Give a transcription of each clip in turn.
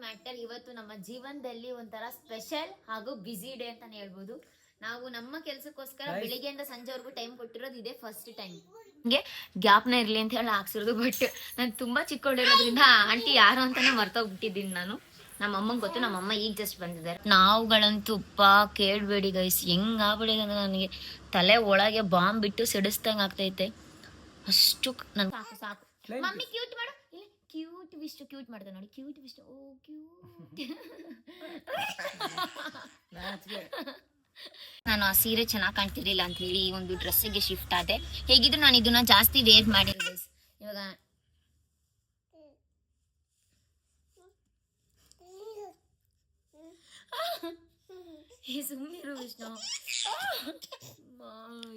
Matter. ಇವತ್ತು ನಮ್ಮ ಜೀವನದಲ್ಲಿ ಒಂಥರ ಸ್ಪೆಷಲ್ ಹಾಗೂ ಬ್ಯುಸಿ ಡೇ ಅಂತಾನೆ ಹೇಳ್ಬೋದು. ನಾವು ನಮ್ಮ ಕೆಲಸಕ್ಕೋಸ್ಕರ ಬೆಳಿಗ್ಗೆಯಿಂದ ಸಂಜೆವರೆಗೂ ಟೈಮ್ ಕೊಟ್ಟಿರೋದು ಇದೇ ಫಸ್ಟ್ ಟೈಮ್. ಹಂಗೆ ಗ್ಯಾಪ್ನ ಇರ್ಲಿ ಅಂತ ಹೇಳಿ ಹಾಕ್ಸಿರೋದು. ಬಟ್ ನಾನು ತುಂಬಾ ಚಿಕ್ಕವಳಿರೋದ್ರಿಂದ ಆಂಟಿ ಯಾರು ಅಂತಾನೆ ಮರ್ತೋಗ್ಬಿಟ್ಟಿದ್ದೀನಿ ನಾನು. ನಮ್ಮ ಅಮ್ಮಂಗೆ ಗೊತ್ತು, ನಮ್ಮಮ್ಮ ಈಗ ಜಸ್ಟ್ ಬಂದಿದ್ದಾರೆ. ನಾವುಗಳಂತೂ ಕೇಳ್ಬೇಡಿ ಗೈಸ್, ಹೆಂಗ್ ಆಗ್ಬಿಡಿದೆ ಅಂದ್ರೆ ನನಗೆ ತಲೆ ಒಳಗೆ ಬಾಂಬ್ ಬಿಟ್ಟು ಸಿಡಿಸ್ದಂಗೆ ಆಗ್ತೈತೆ ಅಷ್ಟು. ನನ್ ಸಾಕು ಸಾಕು ಮಮ್ಮಿ ಕ್ಯೂಟ್ ಮಾಡು, ಕ್ಯೂಟ್ ವಿಷ್ಟು ಕ್ಯೂಟ್ ಮಾಡ್ದೆ ನೋಡಿ, ಕ್ಯೂಟ್ ವಿಷ್ಟು. ಓ ಕ್ಯೂಟ್. ನಾನು ಆ ಸೀರೆ ಚೆನ್ನಾಗಿ ಕಾಣ್ತಿರ್ಲಿಲ್ಲ ಅಂತ ಹೇಳಿ ಈ ಒಂದು ಡ್ರೆಸ್ಸಿಗೆ ಶಿಫ್ಟ್ ಆದೆ. ಹೇಗಿದ್ರು ನಾನು ಇದನ್ನ ಜಾಸ್ತಿ ವೇರ್ ಮಾಡಿರೋದು ಇವಾಗ. ಸುಮ್ಮನಿರು ವಿಷ್ಣು.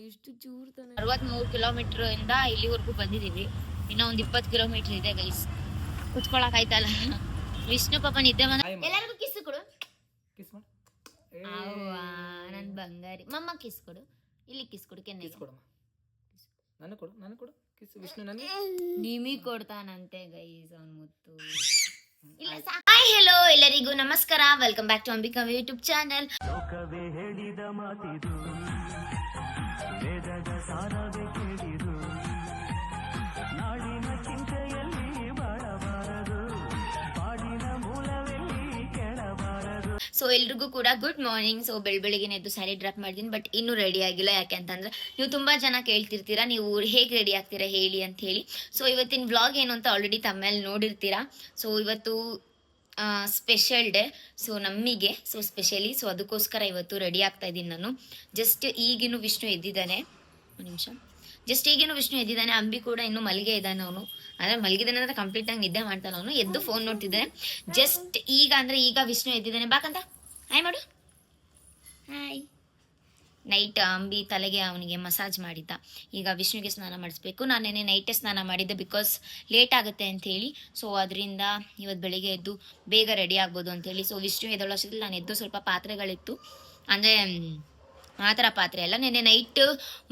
ಎಷ್ಟು ಚೂರ್ ತಾನೆ. 63 ಕಿಲೋಮೀಟರ್ ಇಂದ ಇಲ್ಲಿವರೆಗೂ ಬಂದಿದೀವಿ. ಇನ್ನೂ ಒಂದು 20 ಕಿಲೋಮೀಟರ್ ಇದೆ ಗೈಸ್. ಕುತ್ಕೊಳಕ್ ಆಯ್ತಲ್ಲ. ವಿಷ್ಣು ಪಾಪ ನಿದ್ದೆ ಎಲ್ಲರಿಗೂ ಕಿಸ್ ಕೊಡು. ನನ್ ಬಂಗಾರಿ ಮಮ್ಮ ಕಿಸ್ ಕೊಡು. ಇಲ್ಲಿ ಕಿಸ್ ಕೊಡು. ಕೆನ್ನೆ ನಿಮಗ್ ಕೊಡ್ತಾನಂತೆ ಗೈಸ್ ಅವ್ನ್ ಮುತ್ತು. ಹಾಯ್ ಹೆಲೋ ಎಲ್ಲರಿಗೂ ನಮಸ್ಕಾರ. Welcome back to Ambika YouTube channel. So ಎಲ್ರಿಗೂ ಕೂಡ ಗುಡ್ ಮಾರ್ನಿಂಗ್. ಸೊ ಬೆಳಿಗ್ಗೆ ಎದ್ದು ಸ್ಯಾರಿ ಡ್ರಾಪ್ ಮಾಡಿದ್ದೀನಿ, ಬಟ್ ಇನ್ನೂ ರೆಡಿ ಆಗಿಲ್ಲ. ಯಾಕೆ ಅಂತಂದ್ರೆ ನೀವು ತುಂಬಾ ಜನ ಕೇಳ್ತಿರ್ತೀರಾ ನೀವು ಹೇಗೆ ರೆಡಿ ಆಗ್ತೀರಾ ಹೇಳಿ ಅಂತ ಹೇಳಿ. ಸೊ ಇವತ್ತಿನ ವ್ಲಾಗ್ ಏನು ಅಂತ ಆಲ್ರೆಡಿ ತಮ್ಮೇಲೆ ನೋಡಿರ್ತೀರಾ. ಸೊ ಇವತ್ತು ಸ್ಪೆಷಲ್ ಡೇ ಸೊ ನಮಗೆ. ಸೊ ಸ್ಪೆಷಲಿ ಸೊ ಅದಕ್ಕೋಸ್ಕರ ಇವತ್ತು ರೆಡಿ ಆಗ್ತಾ ಇದ್ದೀನಿ ನಾನು. ಜಸ್ಟ್ ಈಗಿನೂ ವಿಷ್ಣು ಎದ್ದಿದ್ದಾನೆ. ಒಂದು ನಿಮಿಷ. ಜಸ್ಟ್ ಈಗೇನು ವಿಷ್ಣು ಎದ್ದಿದ್ದಾನೆ. ಅಂಬಿ ಕೂಡ ಇನ್ನೂ ಮಲ್ಗೆ ಇದ್ದಾನೆ. ಅವನು ಅಂದ್ರೆ ಮಲಗಿದ್ದಾನೆ ಅಂದ್ರೆ ಕಂಪ್ಲೀಟ್ ಆಗಿ ನಿದ್ದೆ ಮಾಡ್ತಾನೆ. ಅವನು ಎದ್ದು ಫೋನ್ ನೋಡ್ತಿದ್ದಾನೆ. ಜಸ್ಟ್ ಈಗ ಅಂದ್ರೆ ಈಗ ವಿಷ್ಣು ಎದ್ದಿದ್ದಾನೆ. ಬಾಕಂತ ಹಾಯ್ ಮಾಡು. ಹಾಯ್. ನೈಟ್ ಅಂಬಿ ತಲೆಗೆ ಅವನಿಗೆ ಮಸಾಜ್ ಮಾಡಿದ್ದ. ಈಗ ವಿಷ್ಣುಗೆ ಸ್ನಾನ ಮಾಡಿಸ್ಬೇಕು. ನಾನೇನೆ ನೈಟೇ ಸ್ನಾನ ಮಾಡಿದ್ದೆ ಬಿಕಾಸ್ ಲೇಟ್ ಆಗುತ್ತೆ ಅಂತ ಹೇಳಿ. ಸೊ ಅದರಿಂದ ಇವತ್ತು ಬೆಳಿಗ್ಗೆ ಎದ್ದು ಬೇಗ ರೆಡಿ ಆಗ್ಬೋದು ಅಂತೇಳಿ. ಸೊ ವಿಷ್ಣು ಎದ್ದೊಳೋಷ್ಟಿಲ್ಲ ನಾನು ಎದ್ದು ಸ್ವಲ್ಪ ಪಾತ್ರೆಗಳಿತ್ತು, ಅಂದರೆ ಆ ಥರ ಪಾತ್ರೆ ಎಲ್ಲ. ನೆನ್ನೆ ನೈಟ್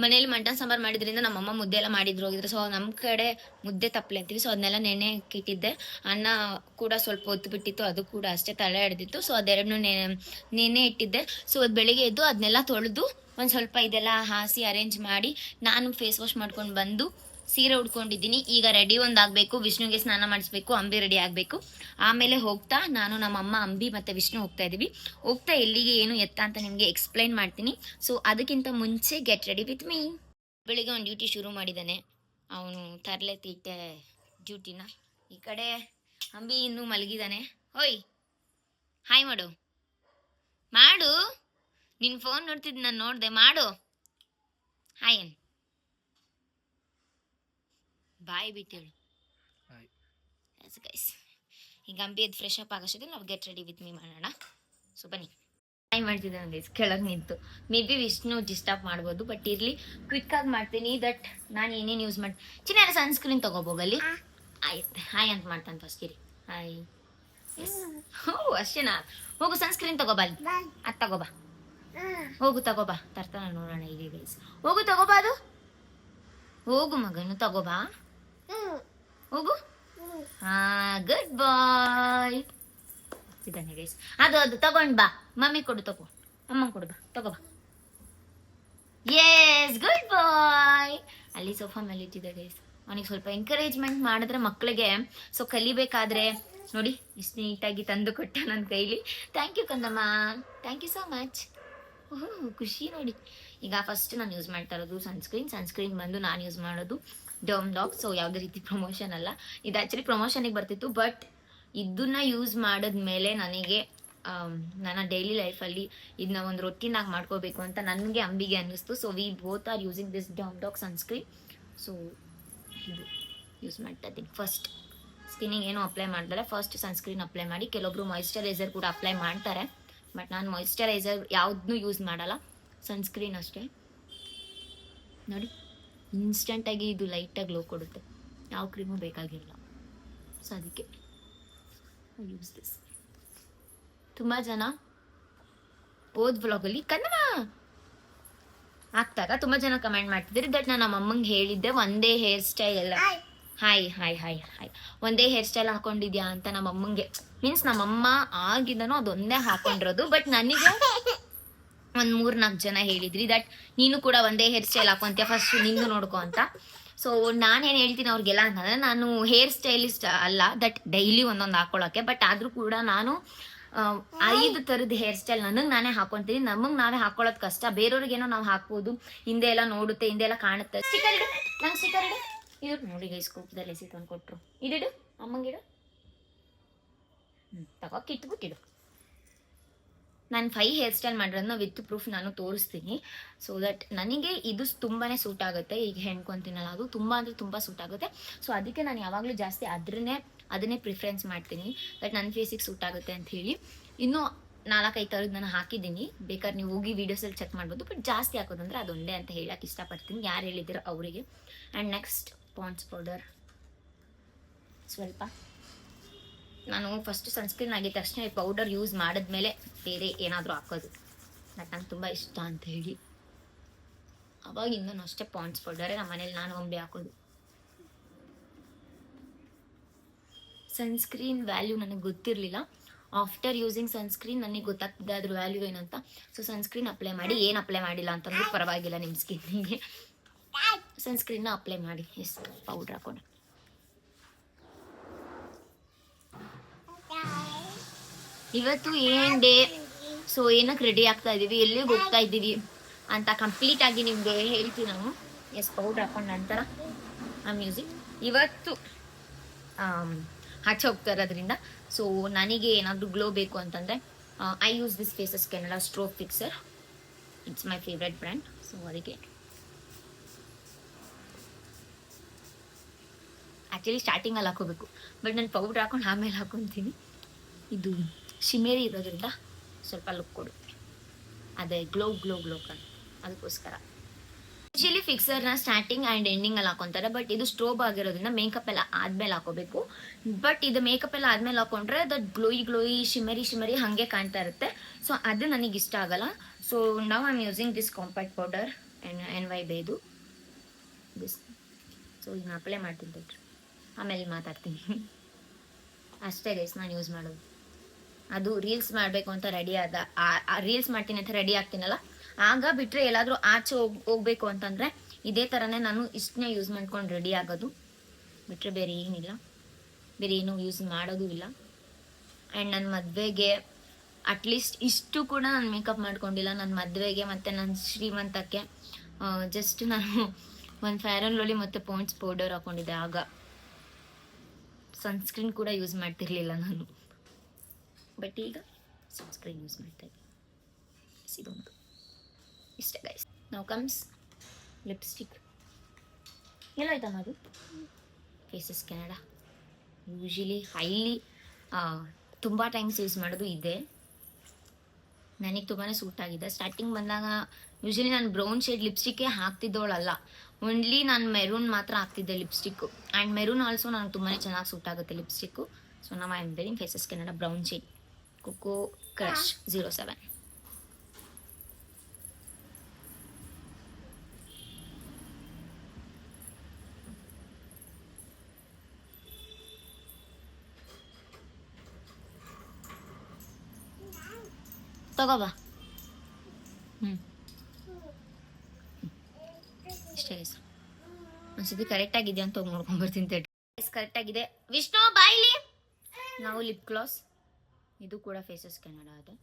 ಮನೇಲಿ ಮಟನ್ ಸಾಂಬಾರು ಮಾಡಿದ್ರಿಂದ ನಮ್ಮಮ್ಮ ಮುದ್ದೆ ಎಲ್ಲ ಮಾಡಿದ್ರು ಹೋಗಿದ್ರು. ಸೊ ನಮ್ಮ ಕಡೆ ಮುದ್ದೆ ತಪ್ಪಲೆ ಅಂತೀವಿ. ಸೊ ಅದನ್ನೆಲ್ಲ ನೆನೆ ಇಟ್ಟಿದ್ದೆ. ಅನ್ನ ಕೂಡ ಸ್ವಲ್ಪ ಹೊತ್ತು ಬಿಟ್ಟಿತ್ತು, ಅದು ಕೂಡ ಅಷ್ಟೇ ತಲೆ ಹಿಡ್ದಿತ್ತು. ಸೊ ಅದೆರಡನ್ನೂ ನೆನೆ ಇಟ್ಟಿದ್ದೆ. ಸೊ ಅದು ಬೆಳಿಗ್ಗೆ ಎದ್ದು ಅದನ್ನೆಲ್ಲ ತೊಳೆದು ಒಂದು ಸ್ವಲ್ಪ ಇದೆಲ್ಲ ಹಾಸಿ ಅರೇಂಜ್ ಮಾಡಿ ನಾನು ಫೇಸ್ ವಾಶ್ ಮಾಡ್ಕೊಂಡು ಬಂದು ಸೀರೆ ಉಡ್ಕೊಂಡಿದ್ದೀನಿ. ಈಗ ರೆಡಿ ಒಂದಾಗಬೇಕು. ವಿಷ್ಣುಗೆ ಸ್ನಾನ ಮಾಡಿಸ್ಬೇಕು, ಅಂಬಿ ರೆಡಿ ಆಗಬೇಕು. ಆಮೇಲೆ ಹೋಗ್ತಾ ನಾನು ನಮ್ಮಮ್ಮ ಅಂಬಿ ಮತ್ತು ವಿಷ್ಣು ಹೋಗ್ತಾ ಇದ್ದೀವಿ. ಹೋಗ್ತಾ ಎಲ್ಲಿಗೆ ಏನು ಎತ್ತ ಅಂತ ನಿಮಗೆ ಎಕ್ಸ್ಪ್ಲೈನ್ ಮಾಡ್ತೀನಿ. ಸೊ ಅದಕ್ಕಿಂತ ಮುಂಚೆ ಗೆಟ್ ರೆಡಿ ವಿತ್ ಮೀ. ಬೆಳಿಗ್ಗೆ ಒಂದು ಡ್ಯೂಟಿ ಶುರು ಮಾಡಿದ್ದಾನೆ ಅವನು, ತರಲೆ ತೀಟೆ ಡ್ಯೂಟಿನ. ಈ ಕಡೆ ಅಂಬಿ ಇನ್ನೂ ಮಲಗಿದ್ದಾನೆ. ಹೋಯ್ ಹಾಯ್ ಮಾಡು ಮಾಡು. ನಿನ್ನ ಫೋನ್ ನೋಡ್ತಿದ್ದು ನಾನು ನೋಡಿದೆ. ಮಾಡು ಹಾಯ್ ಅನ್. ಬಾಯ್ ಬಿಟ್ಟೇಳು. ಗೈಸ್ ಈಗ ಅಂಬಿ ಅದು ಫ್ರೆಶ್ ಅಪ್ ಆಗೋಷ್ಟಿದೆ ನಾವು ಗೆಟ್ ರೆಡಿ ವಿತ್ ಮೀ ಮಾಡೋಣ. ಸೊ ಬನ್ನಿ. ಟ್ರೈ ಮಾಡ್ತಿದ್ದಾನೆ ಗೈಸ್ ಕೆಳಗೆ ನಿಂತು. ಮೇ ಬಿ ವಿಷ್ಣು ಡಿಸ್ಟರ್ಬ್ ಮಾಡ್ಬೋದು, ಬಟ್ ಇರಲಿ ಕ್ವಿಕ್ಕಾಗಿ ಮಾಡ್ತೀನಿ. ದಟ್ ನಾನು ಏನೇನು ಯೂಸ್ ಮಾಡಿ ಚಿನ್ನ ಸನ್ಸ್ಕ್ರೀನ್ ತೊಗೋಬೋಗಲ್ಲಿ. ಆಯ್ತು ಹಾಯ್ ಅಂತ ಮಾಡ್ತಾನೆ ಫಸ್ಟ್ ಗಿರಿ. ಹಾಯ್. ಎಸ್ ಹೋ ಅಷ್ಟೇನಾ. ಹೋಗು ಸನ್ಸ್ಕ್ರೀನ್ ತಗೋಬಾ. ಅಲ್ಲಿ ಅದು ತಗೋಬಾ. ಹೋಗು ತಗೋಬಾ. ತರ್ತಾನ ನೋಡೋಣ ಈಗ ಗೈಸ್. ಹೋಗು ತಗೋಬಾ. ಅದು ಹೋಗು ಮಗನು ತಗೋಬಾ. ಹೋಗು. ಹಾ ಗುಡ್ ಬಾಯ್ ಇದ್ದಾನೆ ಗೈಸ್. ಅದು ತಗೊಂಡ್ ಬಾ. ಮಮ್ಮಿ ಕೊಡು, ತಗೋ. ಅಮ್ಮ ಕೊಡು, ಬಾ ತಗೋಬಾ. ಎಸ್ ಗುಡ್ ಬಾಯ್. ಅಲ್ಲಿ ಸೋಫಾ ಮೇಲೆ ಇಟ್ಟಿದೆ ಗೈಸ್. ಅವನಿಗೆ ಸ್ವಲ್ಪ ಎಂಕರೇಜ್ಮೆಂಟ್ ಮಾಡಿದ್ರೆ ಮಕ್ಕಳಿಗೆ ಸೊ ಕಲಿಬೇಕಾದ್ರೆ ನೋಡಿ ಇಷ್ಟು ನೀಟಾಗಿ ತಂದು ಕೊಟ್ಟ ನನ್ನ ಕೈಲಿ. ಥ್ಯಾಂಕ್ ಯು ಕಂದಮ್ಮ, ಥ್ಯಾಂಕ್ ಯು ಸೋ ಮಚ್. ಓಹ್ ಖುಷಿ ನೋಡಿ. ಈಗ ಫಸ್ಟ್ ನಾನು ಯೂಸ್ ಮಾಡ್ತಾ ಇರೋದು ಸನ್ಸ್ಕ್ರೀನ್ ಬಂದು ನಾನು ಯೂಸ್ ಮಾಡೋದು ಡರ್ಮ್ಲಾಕ್. ಸೊ ಯಾವುದೇ ರೀತಿ ಪ್ರಮೋಷನ್ ಅಲ್ಲ, ಇದು ಆ್ಯಕ್ಚುಲಿ ಪ್ರಮೋಷನಿಗೆ ಬರ್ತಿತ್ತು. ಬಟ್ ಇದನ್ನ ಯೂಸ್ ಮಾಡಿದ್ಮೇಲೆ ನನಗೆ ನನ್ನ ಡೈಲಿ ಲೈಫಲ್ಲಿ ಇದನ್ನ ಒಂದು ರೊಟೀನಾಗಿ ಮಾಡ್ಕೋಬೇಕು ಅಂತ ನನಗೆ ಅಂಬಿಗೆ ಅನ್ನಿಸ್ತು. So we both are using this dermlock sunscreen. So ಇದು ಯೂಸ್ ಮಾಡ್ತಾ ಇದ್ದೀನಿ. ಫಸ್ಟ್ ಸ್ಕಿನ್ನಿಗೆ ಏನೂ ಅಪ್ಲೈ ಮಾಡ್ತಾರೆ, ಫಸ್ಟ್ ಸನ್ಸ್ಕ್ರೀನ್ ಅಪ್ಲೈ ಮಾಡಿ. ಕೆಲವೊಬ್ರು ಮಾಯಿಶ್ಚರೈಸರ್ ಕೂಡ ಅಪ್ಲೈ ಮಾಡ್ತಾರೆ, ಬಟ್ ನಾನು ಮಾಯಿಶ್ಚರೈಸರ್ ಯಾವುದನ್ನೂ ಯೂಸ್ ಮಾಡಲ್ಲ, ಸನ್ಸ್ಕ್ರೀನ್ ಅಷ್ಟೇ. ನೋಡಿ ಇನ್ಸ್ಟೆಂಟಾಗಿ ಇದು ಲೈಟಾಗಿ ಗ್ಲೋ ಕೊಡುತ್ತೆ, ಯಾವ ಕ್ರೀಮು ಬೇಕಾಗಿಲ್ಲ. ಸೊ ಅದಕ್ಕೆ ಯೂಸ್ ದಿಸ್. ತುಂಬ ಜನ ಓದ್ ವ್ಲಾಗಲ್ಲಿ ಕನ್ನಡ ಆಗ್ತಾಗ ತುಂಬ ಜನ ಕಮೆಂಟ್ ಮಾಡ್ತಿದ್ದೀರಿ. ದಟ್ ನಾನು ನಮ್ಮ ಅಮ್ಮಂಗೆ ಹೇಳಿದ್ದೆ ಒಂದೇ ಹೇರ್ ಸ್ಟೈಲ್ ಎಲ್ಲ. Hi hi hi hi. ಒಂದೇ ಹೇರ್ ಸ್ಟೈಲ್ ಹಾಕೊಂಡಿದ್ಯಾ ಅಂತ ನಮ್ಮ ಅಮ್ಮಂಗೆ, ಮೀನ್ಸ್ ನಮ್ಮಮ್ಮ ಆಗಿದ್ದನೋ ಅದೊಂದೇ ಹಾಕೊಂಡಿರೋದು. ಬಟ್ ನನಗೆ ಒಂದು 3-4 ಜನ ಹೇಳಿದ್ರಿ ದಟ್ ನೀನು ಕೂಡ ಒಂದೇ ಹೇರ್ ಸ್ಟೈಲ್ ಹಾಕೊಂತೀಯ, ಫಸ್ಟ್ ನಿಂದು ನೋಡ್ಕೊ ಅಂತ. ಸೊ ನಾನೇನು ಹೇಳ್ತೀನಿ ಅವ್ರಿಗೆಲ್ಲ ಅಂತಂದರೆ, ನಾನು ಹೇರ್ ಸ್ಟೈಲಿಸ್ಟ್ ಅಲ್ಲ ದಟ್ ಡೈಲಿ ಒಂದೊಂದು ಹಾಕೊಳ್ಳೋಕ್ಕೆ. ಬಟ್ ಆದರೂ ಕೂಡ ನಾನು 5 ಥರದ ಹೇರ್ ಸ್ಟೈಲ್ ನನಗೆ ನಾನೇ ಹಾಕೊತೀನಿ. ನಮಗೆ ನಾವೇ ಹಾಕೊಳ್ಳೋದು ಕಷ್ಟ, ಬೇರೆಯವ್ರಿಗೇನೋ ನಾವು ಹಾಕ್ಬೋದು. ಹಿಂದೆ ಎಲ್ಲ ನೋಡುತ್ತೆ, ಹಿಂದೆ ಎಲ್ಲ ಕಾಣುತ್ತೆ. ಸ್ಟಿಕರ್ ಇಡು, ನಂಗೆ ಸ್ಟಿಕರ್ ಇಡು. ಇದು ನೋಡಿ ಗೈಸ್, ಕೋಪದಲ್ಲಿ ಎಸಿ ತಂದು ಕೊಟ್ಟರು. ಇಡಿಡು, ಅಮ್ಮಂಗಿಡು. ತಗೋ ಕಿತ್ಬಿಟ್ಟಿಡು. ನಾನು 5 ಹೇರ್ ಸ್ಟೈಲ್ ಮಾಡಿರೋದನ್ನ ವಿತ್ ಪ್ರೂಫ್ ನಾನು ತೋರಿಸ್ತೀನಿ. ಸೊ ದಟ್ ನನಗೆ ಇದು ತುಂಬಾ ಸೂಟ್ ಆಗುತ್ತೆ. ಈಗ ಹೆಣ್ಕೊಂತೀನಲ್ಲ, ಅದು ತುಂಬ ಅಂದರೆ ತುಂಬ ಸೂಟ್ ಆಗುತ್ತೆ. ಸೊ ಅದಕ್ಕೆ ನಾನು ಯಾವಾಗಲೂ ಜಾಸ್ತಿ ಅದನ್ನೇ ಪ್ರಿಫರೆನ್ಸ್ ಮಾಡ್ತೀನಿ, ದಟ್ ನನ್ನ ಫೇಸಿಗೆ ಸೂಟ್ ಆಗುತ್ತೆ ಅಂತ ಹೇಳಿ. ಇನ್ನೂ 4-5 ಥರದ್ದು ನಾನು ಹಾಕಿದ್ದೀನಿ, ಬೇಕಾದ್ರೆ ನೀವು ಹೋಗಿ ವೀಡಿಯೋಸಲ್ಲಿ ಚೆಕ್ ಮಾಡ್ಬೋದು. ಬಟ್ ಜಾಸ್ತಿ ಹಾಕೋದಂದ್ರೆ ಅದೊಂದೇ ಅಂತ ಹೇಳಕ್ಕೆ ಇಷ್ಟಪಡ್ತೀನಿ, ಯಾರು ಹೇಳಿದ್ದೀರೋ ಅವರಿಗೆ. ಆ್ಯಂಡ್ ನೆಕ್ಸ್ಟ್ ಪಾಂಡ್ಸ್ ಪೌಡರ್ ಸ್ವಲ್ಪ. ನಾನು ಫಸ್ಟ್ ಸನ್ಸ್ಕ್ರೀನ್ ಆಗಿದ ತಕ್ಷಣ ಈ ಪೌಡರ್ ಯೂಸ್ ಮಾಡಿದ್ಮೇಲೆ ಬೇರೆ ಏನಾದರೂ ಹಾಕೋದು, ಬಟ್ ನಂಗೆ ತುಂಬ ಇಷ್ಟ ಅಂತ ಹೇಳಿ ಅವಾಗಿಂದ ಅಷ್ಟೇ ಪಾಂಡ್ಸ್ ಪೌಡರೇ ನಮ್ಮ ಮನೇಲಿ ನಾನು ಒಮ್ಮೆ ಹಾಕೋದು. ಸನ್ಸ್ಕ್ರೀನ್ ವ್ಯಾಲ್ಯೂ ನನಗೆ ಗೊತ್ತಿರಲಿಲ್ಲ. ಆಫ್ಟರ್ ಯೂಸಿಂಗ್ ಸನ್ಸ್ಕ್ರೀನ್ ನನಗೆ ಗೊತ್ತಾಗ್ತದೆ ಅದ್ರ ವ್ಯಾಲ್ಯೂ ಏನಂತ. ಸೊ ಸನ್ಸ್ಕ್ರೀನ್ ಅಪ್ಲೈ ಮಾಡಿ, ಏನು ಅಪ್ಲೈ ಮಾಡಿಲ್ಲ ಅಂತಂದ್ರೂ ಪರವಾಗಿಲ್ಲ, ನಿಮ್ಮ ಸ್ಕಿನ್ನಿಗೆ ಸನ್ಸ್ಕ್ರೀನ್ನ ಅಪ್ಲೈ ಮಾಡಿ. ಎಷ್ಟು ಪೌಡ್ರ್ ಹಾಕೊಂಡು ಇವತ್ತು ಏನ್ ಡೇ, ಸೊ ಏನಕ್ಕೆ ರೆಡಿ ಆಗ್ತಾ ಇದ್ದೀವಿ, ಎಲ್ಲಿಗೆ ಹೋಗ್ತಾ ಇದ್ದೀವಿ ಅಂತ ಕಂಪ್ಲೀಟ್ ಆಗಿ ನಿಮಗೆ ಹೇಳ್ತೀನಿ ನಾನು. ಪೌಡ್ರ್ ಹಾಕೊಂಡ ನಂತರ ಆ ಮ್ಯೂಸಿಕ್ ಇವತ್ತು ಆಚೆ ಹೋಗ್ತಾ ಇರೋದ್ರಿಂದ. ಸೊ ನನಗೆ ಏನಾದರೂ ಗ್ಲೋ ಬೇಕು ಅಂತಂದರೆ I use this Faces Canada strobe fixer. It's my favourite brand. So ಅದಕ್ಕೆ ಆ್ಯಕ್ಚುಲಿ ಸ್ಟಾರ್ಟಿಂಗಲ್ಲಿ ಹಾಕೋಬೇಕು, ಬಟ್ ನಾನು ಪೌಡ್ರ್ ಹಾಕೊಂಡು ಆಮೇಲೆ ಹಾಕೊತೀನಿ. ಇದು ಶಿಮೇರಿ ಇರೋದ್ರಿಂದ ಸ್ವಲ್ಪ ಲುಕ್ ಕೊಡುತ್ತೆ, ಅದೇ ಗ್ಲೋ ಕಾಣ್, ಅದಕ್ಕೋಸ್ಕರ. ಯೂಶಲಿ ಫಿಕ್ಸರ್ನ ಸ್ಟಾರ್ಟಿಂಗ್ ಆ್ಯಂಡ್ ಎಂಡಿಂಗಲ್ಲಿ ಹಾಕೊತಾರೆ, ಬಟ್ ಇದು ಸ್ಟ್ರೋಬ್ ಆಗಿರೋದ್ರಿಂದ ಮೇಕಪ್ ಎಲ್ಲ ಆದಮೇಲೆ ಹಾಕೋಬೇಕು. ಬಟ್ ಇದು ಮೇಕಪ್ ಎಲ್ಲ ಆದಮೇಲೆ ಹಾಕೊಂಡ್ರೆ ದಟ್ ಗ್ಲೋಯಿ ಶಿಮರಿ ಹಾಗೆ ಕಾಣ್ತಾ ಇರುತ್ತೆ. ಸೊ ಅದು ನನಗೆ ಇಷ್ಟ ಆಗಲ್ಲ. So now I am using this compact powder NY ಬೇದು ದಿಸ್. ಸೊ ಇದನ್ನ ಅಪ್ಲೈ ಮಾಡ್ತೀನಿ ಬಿಟ್ರೆ ಆಮೇಲೆ ಮಾತಾಡ್ತೀನಿ. ಅಷ್ಟೇ ಗೈಸ್ ನಾನು ಯೂಸ್ ಮಾಡೋದು. ಅದು ರೀಲ್ಸ್ ಮಾಡಬೇಕು ಅಂತ ರೆಡಿ ರೀಲ್ಸ್ ಮಾಡ್ತೀನಿ ಅಂತ ರೆಡಿ ಆಗ್ತೀನಲ್ಲ, ಆಗ ಬಿಟ್ಟರೆ ಎಲ್ಲಾದರೂ ಆಚೆ ಹೋಗ್ಬೇಕು ಅಂತಂದರೆ ಇದೇ ಥರನೇ ನಾನು ಇಷ್ಟನ್ನೇ ಯೂಸ್ ಮಾಡ್ಕೊಂಡು ರೆಡಿ ಆಗೋದು, ಬಿಟ್ಟರೆ ಬೇರೆ ಏನಿಲ್ಲ, ಬೇರೆ ಏನೂ ಯೂಸ್ ಮಾಡೋದು ಇಲ್ಲ. ಆ್ಯಂಡ್ ನನ್ನ ಮದುವೆಗೆ ಅಟ್ಲೀಸ್ಟ್ ಇಷ್ಟು ಕೂಡ ನಾನು ಮೇಕಪ್ ಮಾಡ್ಕೊಂಡಿಲ್ಲ. ನನ್ನ ಮದುವೆಗೆ ಮತ್ತು ನನ್ನ ಶ್ರೀಮಂತಕ್ಕೆ ಜಸ್ಟ್ ನಾನು ಒಂದು ಫೇರ್ ಆ್ಯಂಡ್ ಲವ್ಲಿ ಮತ್ತು ಪಾಂಡ್ಸ್ ಪೌಡರ್ ಹಾಕ್ಕೊಂಡಿದ್ದೆ. ಆಗ ಸನ್ಸ್ಕ್ರೀನ್ ಕೂಡ ಯೂಸ್ ಮಾಡ್ತಿರ್ಲಿಲ್ಲ ನಾನು, ಬಟ್ ಈಗ ಸನ್ಸ್ಕ್ರೀನ್ ಯೂಸ್ ಮಾಡ್ತಾಯಿದ್ದೆ. ಇದೊಂದು ಇಷ್ಟ ಗೈಸ್. ನಾವು ಕಮ್ಸ್ ಲಿಪ್ಸ್ಟಿಕ್ ಎಲ್ಲ ಆಯ್ತಮ್ಮ, ಅದು ಫೇಸಸ್ ಕೆನಡಾ ಯೂಶಲಿ ಹೈಲಿ ತುಂಬ ಟೈಮ್ಸ್ ಯೂಸ್ ಮಾಡೋದು ಇದೆ. ನನಗೆ ತುಂಬಾ ಸೂಟ್ ಆಗಿದೆ. ಸ್ಟಾರ್ಟಿಂಗ್ ಬಂದಾಗ ಯೂಶಲಿ ನಾನು ಬ್ರೌನ್ ಶೇಡ್ ಲಿಪ್ಸ್ಟಿಕ್ಕೇ ಹಾಕ್ತಿದ್ದವಳಲ್ಲ, ಓನ್ಲಿ ನಾನು ಮೆರೂನ್ ಮಾತ್ರ ಹಾಕ್ತಿದ್ದೆ ಲಿಪ್ಸ್ಟಿಕ್ಕು. ಆ್ಯಂಡ್ ಮೆರೂನ್ ಆಲ್ಸೋ ನನಗೆ ತುಂಬಾ ಚೆನ್ನಾಗಿ ಸೂಟ್ ಆಗುತ್ತೆ ಲಿಪ್ಸ್ಟಿಕ್ಕು. ಸೊ ನಾವು I am wearing Faces Canada brown shade coco crush 07. ತಗೋಬಾ. ಇಷ್ಟೇ ಗೈಸ್. ಒಂದ್ಸತಿ ಕರೆಕ್ಟಾಗಿದೆ ಅಂತ ಹೋಗಿ ನೋಡ್ಕೊಂಡ್ಬರ್ತೀನಿ. ಕರೆಕ್ಟಾಗಿದೆ. ವಿಷ್ಣು ಬಾಯ್ಲಿ. ನಾವು ಲಿಪ್ ಗ್ಲಾಸ್, ಇದು ಕೂಡ ಫೇಸಸ್ ಕೆನಡಾ ಇದೆ.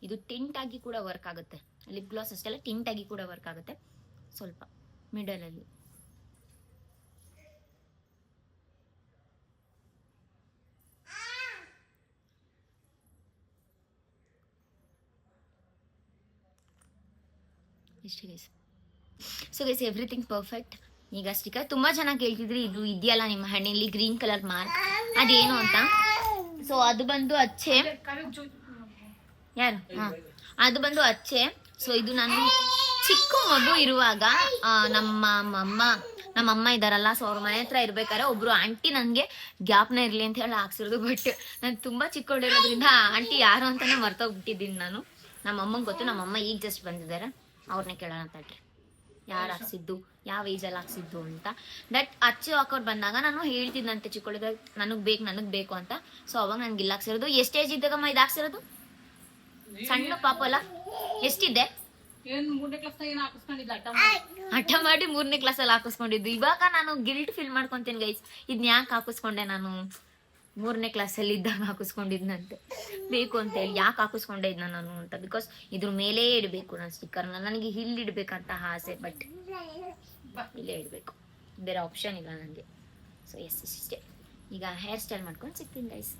ಇದು ಟಿಂಟ್ ಆಗಿ ಕೂಡ ವರ್ಕ್ ಆಗುತ್ತೆ. ಲಿಪ್ ಗ್ಲಾಸ್ ಅಷ್ಟೆಲ್ಲ ಟಿಂಟ್ ಆಗಿ ಕೂಡ ವರ್ಕ್ ಆಗುತ್ತೆ. ಸ್ವಲ್ಪ ಮಿಡಲಲ್ಲಿ ಇಷ್ಟೇ guys. So guys everything perfect. ಈಗ ಸ್ಟಿಕರ್ ತುಂಬ ಚೆನ್ನಾಗಿ ಕೇಳ್ತಿದ್ರಿ, ಇದು ಇದೆಯಲ್ಲ ನಿಮ್ಮ ಹಣ್ಣಿಲಿ ಗ್ರೀನ್ ಕಲರ್ ಮಾರ್ಕ್, ಅದೇನು ಅಂತ. ಸೊ ಅದು ಬಂದು ಅಚ್ಚೆ, ಯಾರು ಅದು ಬಂದು ಅಚ್ಚೆ. ಸೊ ಇದು ನಾನು ಚಿಕ್ಕ ಮಗು ಇರುವಾಗ ನಮ್ಮಮ್ಮ ಇದ್ದಾರಲ್ಲ, ಸೊ ಅವ್ರ ಮನೆ ಹತ್ರ ಇರ್ಬೇಕಾದ್ರೆ ಒಬ್ರು ಆಂಟಿ ನನಗೆ ಗ್ಯಾಪ್ನ ಇರಲಿ ಅಂತ ಹೇಳಿ ಹಾಕ್ಸಿರೋದು. ಬಟ್ ನಾನು ತುಂಬ ಚಿಕ್ಕವಳಿರೋದ್ರಿಂದ ಆಂಟಿ ಯಾರು ಅಂತಾನೆ ಮರ್ತೋಗ್ಬಿಟ್ಟಿದ್ದೀನಿ ನಾನು. ನಮ್ಮಮ್ಮಂಗೆ ಗೊತ್ತು, ನಮ್ಮಮ್ಮ ಈಗ ಜಸ್ಟ್ ಬಂದಿದ್ದಾರೆ, ಅವ್ರನ್ನೇ ಕೇಳೋಣ ತಡ್ರಿ. ಯಾರು ಹಾಕ್ಸಿದ್ದು, ಯಾವ ಏಜಲ್ಲಿ ಹಾಕ್ಸಿದ್ದು ಅಂತ. ದಟ್ ಅಚ್ಚು ಹಾಕೋರು ಬಂದಾಗ ನಾನು ಹೇಳ್ತಿದ್ದಂತೆ ಚಿಕ್ಕಳಿದಾಗ ನನಗೆ ಬೇಕು ಅಂತ. ಸೊ ಅವಾಗ ನನ್ಗೆ ಇಲ್ಲಿ ಹಾಕ್ಸಿರೋದು. ಎಷ್ಟು ಏಜ್ ಇದ್ದಾಗಮ್ಮ ಇದು ಹಾಕ್ಸಿರೋದು? ಸಣ್ಣ ಪಾಪ ಅಲ್ಲ, ಎಷ್ಟಿದ್ದೆ? ಹಠ ಮಾಡಿ 3ನೇ ಕ್ಲಾಸಲ್ಲಿ ಹಾಕಿಸ್ಕೊಂಡಿದ್ದು. ಇವಾಗ ನಾನು ಗಿಲ್ಟ್ ಫೀಲ್ ಮಾಡ್ಕೊಂತೀನಿ ಗೈಸ್, ಇದನ್ನ ಯಾಕೆ ಹಾಕಿಸ್ಕೊಂಡೆ ನಾನು 3ನೇ ಕ್ಲಾಸಲ್ಲಿ ಇದ್ದಾಗ ಹಾಕಿಸ್ಕೊಂಡಿದ್ನಂತೆ. ಬೇಕು ಅಂತ ಹೇಳಿ ಯಾಕೆ ಹಾಕಿಸ್ಕೊಂಡೆ ಇದನ್ನ ನಾನು ಅಂತ. ಬಿಕಾಸ್ ಇದ್ರ ಮೇಲೆ ಇಡಬೇಕು ನಾನು ಸ್ಟಿಕ್ಕರ್ನ. ನನಗೆ ಇಲ್ಲಿ ಇಡಬೇಕಂತ ಆಸೆ, ಬಟ್ ಇಲ್ಲೇ ಇಡಬೇಕು, ಬೇರೆ ಆಪ್ಷನ್ ಇಲ್ಲ ನನಗೆ. ಸೊ ಎಸ್ ಇಷ್ಟೇ. ಈಗ ಹೇರ್ ಸ್ಟೈಲ್ ಮಾಡ್ಕೊಂಡು ಸಿಗ್ತೀನಿ ಗೈಸ್.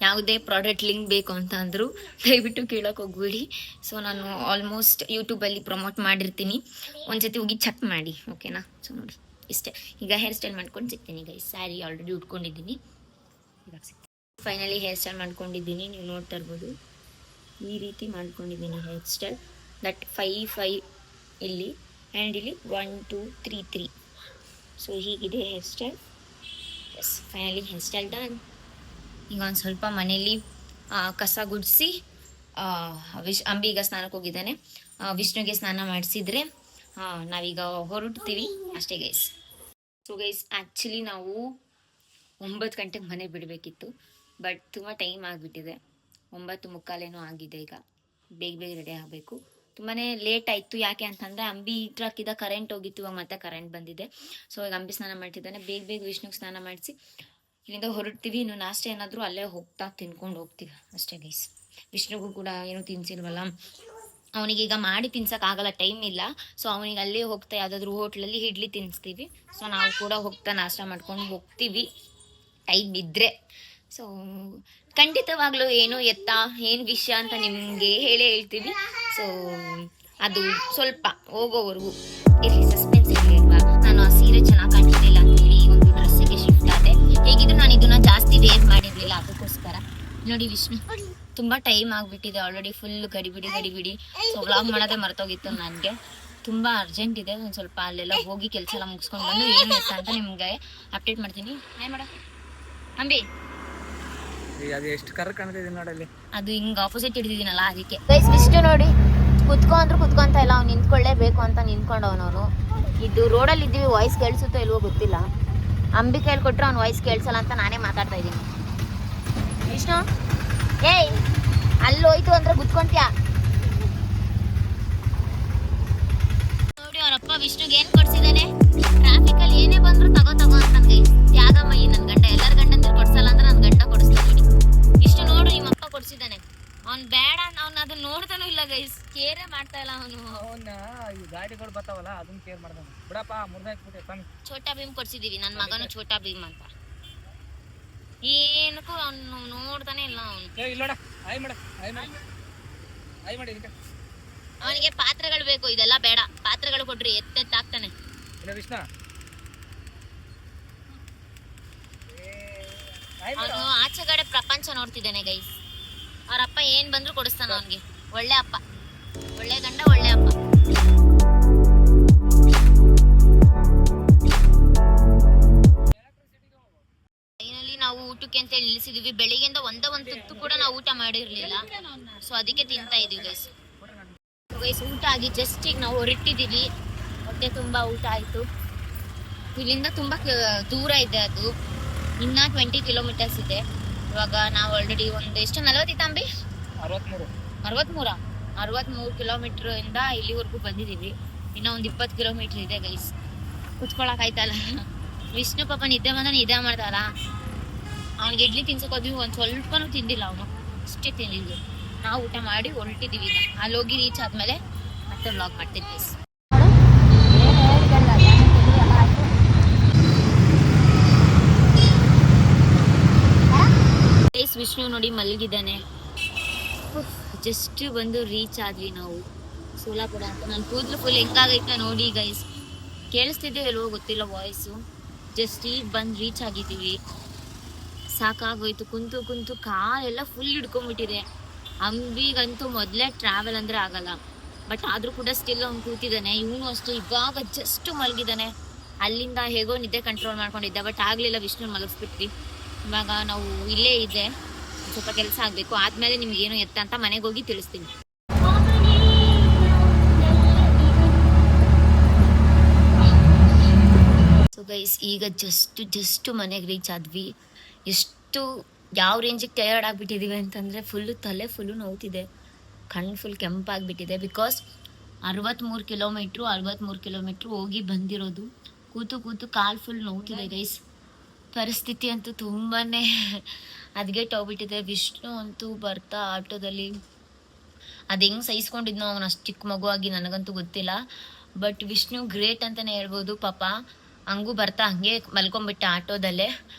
ಯಾವುದೇ ಪ್ರಾಡಕ್ಟ್ ಲಿಂಕ್ ಬೇಕು ಅಂತ ಅಂದರೂ ದಯವಿಟ್ಟು ಕೇಳೋಕೆ ಹೋಗ್ಬೇಡಿ. ಸೊ ನಾನು ಆಲ್ಮೋಸ್ಟ್ ಯೂಟ್ಯೂಬಲ್ಲಿ ಪ್ರಮೋಟ್ ಮಾಡಿರ್ತೀನಿ, ಒಂದ್ಸತಿ ಹೋಗಿ ಚೆಕ್ ಮಾಡಿ, ಓಕೆನಾ? ಸೊ ನೋಡಿ ಇಷ್ಟೇ. ಈಗ ಹೇರ್ ಸ್ಟೈಲ್ ಮಾಡ್ಕೊಂಡು ಸಿಗ್ತೀನಿ ಗೈಸ್. ಸ್ಯಾರಿ ಆಲ್ರೆಡಿ ಉಟ್ಕೊಂಡಿದ್ದೀನಿ, ಇವಾಗ ಸಿಗ್ತೀನಿ. ಫೈನಲಿ ಹೇರ್ ಸ್ಟೈಲ್ ಮಾಡ್ಕೊಂಡಿದ್ದೀನಿ, ನೀವು ನೋಡ್ತಾ ಇರ್ಬೋದು. ಈ ರೀತಿ ಮಾಡ್ಕೊಂಡಿದ್ದೀನಿ ಹೇರ್ ಸ್ಟೈಲ್. ದಟ್ 5 ಇಲ್ಲಿ ಆ್ಯಂಡ್ ಇಲ್ಲಿ 1 2 3 3. ಸೊ ಹೀಗಿದೆ hair style. Yes, finally hair style done. ಈಗ ಒಂದು ಸ್ವಲ್ಪ ಮನೇಲಿ ಕಸ ಗುಡಿಸಿ ಅಂಬಿಗ ಸ್ನಾನಕ್ಕೆ ಹೋಗಿದ್ದಾನೆ, ವಿಷ್ಣುಗೆ ಸ್ನಾನ ಮಾಡಿಸಿದ್ರೆ ನಾವೀಗ ಹೊರಡ್ತೀವಿ ಅಷ್ಟೇ ಗೈಸ್. ಸೊ ಗೈಸ್ ಆ್ಯಕ್ಚುಲಿ ನಾವು 9 ಗಂಟೆಗೆ ಮನೆ ಬಿಡಬೇಕಿತ್ತು, ಬಟ್ ತುಂಬ ಟೈಮ್ ಆಗಿಬಿಟ್ಟಿದೆ. 9:45 ಆಗಿದೆ. ಈಗ ಬೇಗ ರೆಡಿ ಆಗಬೇಕು. ತುಂಬಾ ಲೇಟ್ ಆಯಿತು. ಯಾಕೆ ಅಂತಂದರೆ ಅಂಬಿ ಹೀಟ್ರ್ ಹಾಕಿದ ಕರೆಂಟ್ ಹೋಗಿತ್ತು, ಇವಾಗ ಮತ್ತೆ ಕರೆಂಟ್ ಬಂದಿದೆ. ಸೊ ಈಗ ಅಂಬಿ ಸ್ನಾನ ಮಾಡ್ತಿದ್ದಾನೆ. ಬೇಗ ವಿಷ್ಣುಗೆ ಸ್ನಾನ ಮಾಡಿಸಿ ಇಲ್ಲಿಂದ ಹೊರಡ್ತೀವಿ. ಇನ್ನು ನಾಷ್ಟ ಏನಾದರೂ ಅಲ್ಲೇ ಹೋಗ್ತಾ ತಿನ್ಕೊಂಡು ಹೋಗ್ತೀವಿ ಅಷ್ಟೇ ಗೈಸ್. ವಿಷ್ಣುಗೂ ಕೂಡ ಏನೂ ತಿನ್ಸಿಲ್ವಲ್ಲ, ಅವನಿಗೀಗ ಮಾಡಿ ತಿನ್ಸೋಕ್ಕಾಗಲ್ಲ, ಟೈಮ್ ಇಲ್ಲ. ಸೊ ಅವನಿಗೆ ಅಲ್ಲೇ ಹೋಗ್ತಾ ಯಾವುದಾದ್ರೂ ಹೋಟ್ಲಲ್ಲಿ ಇಡ್ಲಿ ತಿನ್ನಿಸ್ತೀವಿ. ಸೊ ನಾವು ಕೂಡ ಹೋಗ್ತಾ ನಾಷ್ಟ ಮಾಡ್ಕೊಂಡು ಹೋಗ್ತೀವಿ ಟೈಮ್ ಇದ್ದರೆ. ಸೊ ಖಂಡಿತವಾಗ್ಲೂ ಏನು ಏನು ವಿಷಯ ಅಂತ ನಿಮಗೆ ಹೇಳ್ತೀವಿ. ಸೊ ಅದು ಸ್ವಲ್ಪ ಹೋಗೋವರೆಗೂ ಇರಲಿ, ಸಸ್ಪೆನ್ಸ್ ಇರಲಿಲ್ವಾ. ನಾನು ಆ ಸೀರೆ ಚೆನ್ನಾಗಿ ಕಾಣ್ತಿರ್ಲಿಲ್ಲ ಅಂತೇಳಿ ಒಂದು ಡ್ರೆಸ್ಸಿಗೆ ಶಿಫ್ಟ್ ಆದೆ. ಹೇಗಿದ್ರು ನಾನು ಇದನ್ನ ಜಾಸ್ತಿ ವೇರ್ ಮಾಡಿರಲಿಲ್ಲ, ಅದಕ್ಕೋಸ್ಕರ. ನೋಡಿ ವಿಷ್ಣು, ತುಂಬ ಟೈಮ್ ಆಗಿಬಿಟ್ಟಿದೆ ಆಲ್ರೆಡಿ, ಫುಲ್ ಗಡಿಬಿಡಿ. ಸೊ ವ್ಲಾಗ್ ಮಾಡೋದೇ ಮರ್ತೋಗಿತ್ತು ನನಗೆ. ತುಂಬ ಅರ್ಜೆಂಟ್ ಇದೆ. ಒಂದು ಸ್ವಲ್ಪ ಅಲ್ಲೆಲ್ಲ ಹೋಗಿ ಕೆಲಸ ಎಲ್ಲ ಮುಗಿಸ್ಕೊಂಡು ಬಂದು ಏನು ಇಷ್ಟ ಅಂತ ನಿಮಗೆ ಅಪ್ಡೇಟ್ ಮಾಡ್ತೀನಿ. Hi madam. ಅಂಬಿ ಅದು ಎಷ್ಟು ಕರ್ ಕಾಣ್ತಿದೆ ನೋಡಲ್ಲಿ, ಅದು ಹಿಂಗೆ ಆಪೋಸಿಟ್ ಹಿಡಿದಿದ್ದೀನಲ್ಲ ಅದಕ್ಕೆ. ಗೈಸ್ ವಿಷ್ಣು ನೋಡಿ, ಕುತ್ಕೊಂತ ಇಲ್ಲ, ಅವ್ನು ನಿಂತ್ಕೊಳ್ಳೇಬೇಕು ಅಂತ ನಿಂತ್ಕೊಂಡವನವನು. ಇದು ರೋಡಲ್ಲಿ ಇದ್ದೀವಿ, ವಾಯ್ಸ್ ಕೇಳಿಸುತ್ತೋ ಇಲ್ವೋ ಗೊತ್ತಿಲ್ಲ. ಅಂಬಿ ಕೈಯಲ್ಲಿ ಕೊಟ್ಟರೆ ಅವ್ನು ವಾಯ್ಸ್ ಕೇಳಿಸಲ್ಲ ಅಂತ ನಾನೇ ಮಾತಾಡ್ತಾ ಇದ್ದೀನಿ. ವಿಷ್ಣು ಏಯ್, ಅಲ್ಲಿ ಹೋಯ್ತು ಅಂದ್ರೆ ಗುತ್ಕೊಂತ್ಯಾ ನೋಡಿ. ಅವರಪ್ಪ ವಿಷ್ಣುಗೆ ಏನು ಕೊಡ್ಸಿದ್ದಾನೆ, ಟ್ರಾಫಿಕಲ್ಲಿ ಏನೇ ಬಂದ್ರು ತಗೋ ಅಂತ ಗೈಸ್. ತ್ಯಾಗಮಯ್ಯಿ ನನ್ನ ಗಂಡ, ಎಲ್ಲರ ಗಂಡಂದ್ರೆ ಕೊಡ್ಸಲ್ಲ ಅಂದ್ರೆ ನನ್ನ ಗಂಡ ಕೊಡಿಸ್ತಾನೆ. ವಿಷ್ಣು ನೋಡು, ನಿಮ್ಮ ಅಪ್ಪ ಕೊಡ್ಸಿದ್ದಾನೆ. ಅವ್ನು ಬೇಡ, ಅವ್ನು ಅದನ್ನ ನೋಡ್ತಾನೂ ಇಲ್ಲ ಗೈಸ್, ಕೇರೇ ಮಾಡ್ತಾ ಇಲ್ಲ ಅವನು. ಈ ಗಾಡಿಗಳು ಬರ್ತಾವಲ್ಲ ಅದನ್ನ ಕೇರ್ ಮಾಡ್ತಾನೆ. ಬಿಡಪ್ಪ, ಛೋಟಾ ಭೀಮ್ ಕೊಡ್ಸಿದೀವಿ, ನನ್ನ ಮಗನು ಛೋಟಾ ಭೀಮ್ ಅಂತ. ಏನಕ್ಕೂ ಅವನು ನೋಡ್ತಾನೆ ಇಲ್ಲ ಅವನು. ಅವನಿಗೆ ಪಾತ್ರೆಗಳು ಬೇಕು, ಇದೆಲ್ಲ ಬೇಡ. ಪಾತ್ರೆಗಳು ಕೊಡ್ರಿ, ಎತ್ತೆತ್ತಾಗ್ತಾನೆ. ಅವನು ಆಚೆಗಡೆ ಪ್ರಪಂಚ ನೋಡ್ತಿದ್ದಾನೆ ಗೈಸ್. ಅವ್ರಪ್ಪ ಏನ್ ಬಂದ್ರು ಕೊಡಿಸ್ತಾನ ಅವನ್ಗೆ. ಒಳ್ಳೆ ಅಪ್ಪ, ಒಳ್ಳೆ ಗಂಡ, ಒಳ್ಳೆ ಅಪ್ಪ. ಫೈನಲಿ ನಾವು ಊಟಕ್ಕೆ ಅಂತ ನಿಲ್ಲಿಸಿದೀವಿ. ಬೆಳಿಗ್ಗೆಯಿಂದ ಒಂದ್ ತುತ್ತು ಕೂಡ ನಾವು ಊಟ ಮಾಡಿರ್ಲಿಲ್ಲ. ಸೊ ಅದಕ್ಕೆ ತಿಂತಾ ಇದೀವಿ ಗೈಸ್. ಊಟ ಆಗಿ ಜಸ್ಟ್ ಈಗ ನಾವು ಹೊರಟಿದೀವಿ. ಹೊಟ್ಟೆ ತುಂಬಾ ಊಟ ಆಯ್ತು. ಇಲ್ಲಿಂದ ತುಂಬಾ ದೂರ ಇದೆ, ಅದು ಇನ್ನ 20 ಕಿಲೋಮೀಟರ್ಸ್ ಇದೆ. ಇವಾಗ ನಾವು ಆಲ್ರೆಡಿ ಒಂದು ಎಷ್ಟು 40 ತಂಬಿ 63 ಕಿಲೋಮೀಟರ್ ಇಂದ ಇಲ್ಲಿವರೆಗೂ ಬಂದಿದ್ದೀವಿ. ಇನ್ನೂ ಒಂದು 20 ಕಿಲೋಮೀಟರ್ ಇದೆ ಗೈಸ್. ಕುತ್ಕೊಳಕ್ ಆಯ್ತಲ್ಲ. ವಿಷ್ಣು ಪಾಪ ನಿದ್ದೆ ಮಾಡ್ತಾರ. ಅವ್ನಿಗೆ ಇಡ್ಲಿ ತಿನ್ಸಕ್ ಹೋದ್ವಿ, ಒಂದು ಸ್ವಲ್ಪನೂ ತಿಂದಿಲ್ಲ ಅವನು, ಅಷ್ಟೇ ತಿಂದಿದ್ವಿ. ನಾವು ಊಟ ಮಾಡಿ ಹೊರಟಿದ್ದೀವಿ. ಅಲ್ಲಿ ಹೋಗಿ ರೀಚ್ ಆದ್ಮೇಲೆ ಮತ್ತೆ ವ್ಲಾಗ್ ಮಾಡ್ತೀನಿ ಗೈಸ್. ವಿಷ್ಣು ನೋಡಿ ಮಲಗಿದ್ದಾನೆ. ಜಸ್ಟ್ ಬಂದು ರೀಚ್ ಆದ್ವಿ ನಾವು ಸೋಲಾಪುರ ಅಂತ. ನನ್ನ ಕೂದಲು ಫುಲ್ ಹೆಂಗಾಗೈತೆ ನೋಡಿ ಗೈಸ್. ಕೇಳಿಸ್ತಿದ್ದೆ ಎಲ್ಲೋ ಗೊತ್ತಿಲ್ಲ ವಾಯ್ಸು. ಜಸ್ಟ್ ಈಗ ಬಂದು ರೀಚ್ ಆಗಿದ್ದೀವಿ. ಸಾಕಾಗೋಯ್ತು, ಕುಂತು ಕಾಲೆಲ್ಲ ಫುಲ್ ಹಿಡ್ಕೊಂಡ್ಬಿಟ್ಟಿದೆ. ಅಂಬಿಗಂತೂ ಮೊದಲೇ ಟ್ರಾವೆಲ್ ಅಂದರೆ ಆಗಲ್ಲ, ಬಟ್ ಆದರೂ ಕೂಡ ಸ್ಟಿಲ್ ಅವ್ನು ಕೂತಿದ್ದಾನೆ. ಇವನು ಅಷ್ಟೇ ಇವಾಗ ಜಸ್ಟ್ ಮಲಗಿದ್ದಾನೆ. ಅಲ್ಲಿಂದ ಹೇಗೋ ನಿದ್ದೆ ಕಂಟ್ರೋಲ್ ಮಾಡ್ಕೊಂಡಿದ್ದೆ, ಬಟ್ ಆಗಲಿಲ್ಲ. ವಿಷ್ಣು ಮಲಗಿಸ್ಬಿಟ್ವಿ. ಇವಾಗ ನಾವು ಇಲ್ಲೇ ಇದೆ, ಸ್ವಲ್ಪ ಕೆಲಸ ಆಗಬೇಕು. ಆದಮೇಲೆ ನಿಮ್ಗೇನು ಎತ್ತ ಅಂತ ಮನೆಗೆ ಹೋಗಿ ತಿಳಿಸ್ತೀನಿ. ಗೈಸ್ ಈಗ ಜಸ್ಟ್ ಮನೆಗೆ ರೀಚ್ ಆದ್ವಿ. ಎಷ್ಟು ಯಾವ ರೇಂಜಿಗೆ ಟಯರ್ಡ್ ಆಗಿಬಿಟ್ಟಿದ್ದೀವಿ ಅಂತಂದರೆ ತಲೆ ಫುಲ್ಲು ನೋವ್ತಿದೆ, ಕಣ್ಣು ಫುಲ್ ಕೆಂಪಾಗಿಬಿಟ್ಟಿದೆ. ಬಿಕಾಸ್ 63 ಕಿಲೋಮೀಟ್ರು ಹೋಗಿ ಬಂದಿರೋದು. ಕೂತು ಕಾಲು ಫುಲ್ ನೋವ್ತಿದೆ ಗೈಸ್. ಪರಿಸ್ಥಿತಿ ಅಂತೂ ತುಂಬಾ ಹೋಗ್ಬಿಟ್ಟಿದೆ. ವಿಷ್ಣು ಅಂತೂ ಬರ್ತಾ ಆಟೋದಲ್ಲಿ ಅದು ಹೆಂಗೆ ಸಹಿಸ್ಕೊಂಡಿದ್ನೋ ಅವನು ಅಷ್ಟು ಚಿಕ್ಕ ಮಗುವಾಗಿ ನನಗಂತೂ ಗೊತ್ತಿಲ್ಲ. ಬಟ್ ವಿಷ್ಣು ಗ್ರೇಟ್ ಅಂತಲೇ ಹೇಳ್ಬೋದು. ಪಾಪ ಹಂಗೂ ಬರ್ತಾ ಹಂಗೆ ಮಲ್ಕೊಂಬಿಟ್ಟ ಆಟೋದಲ್ಲೇ.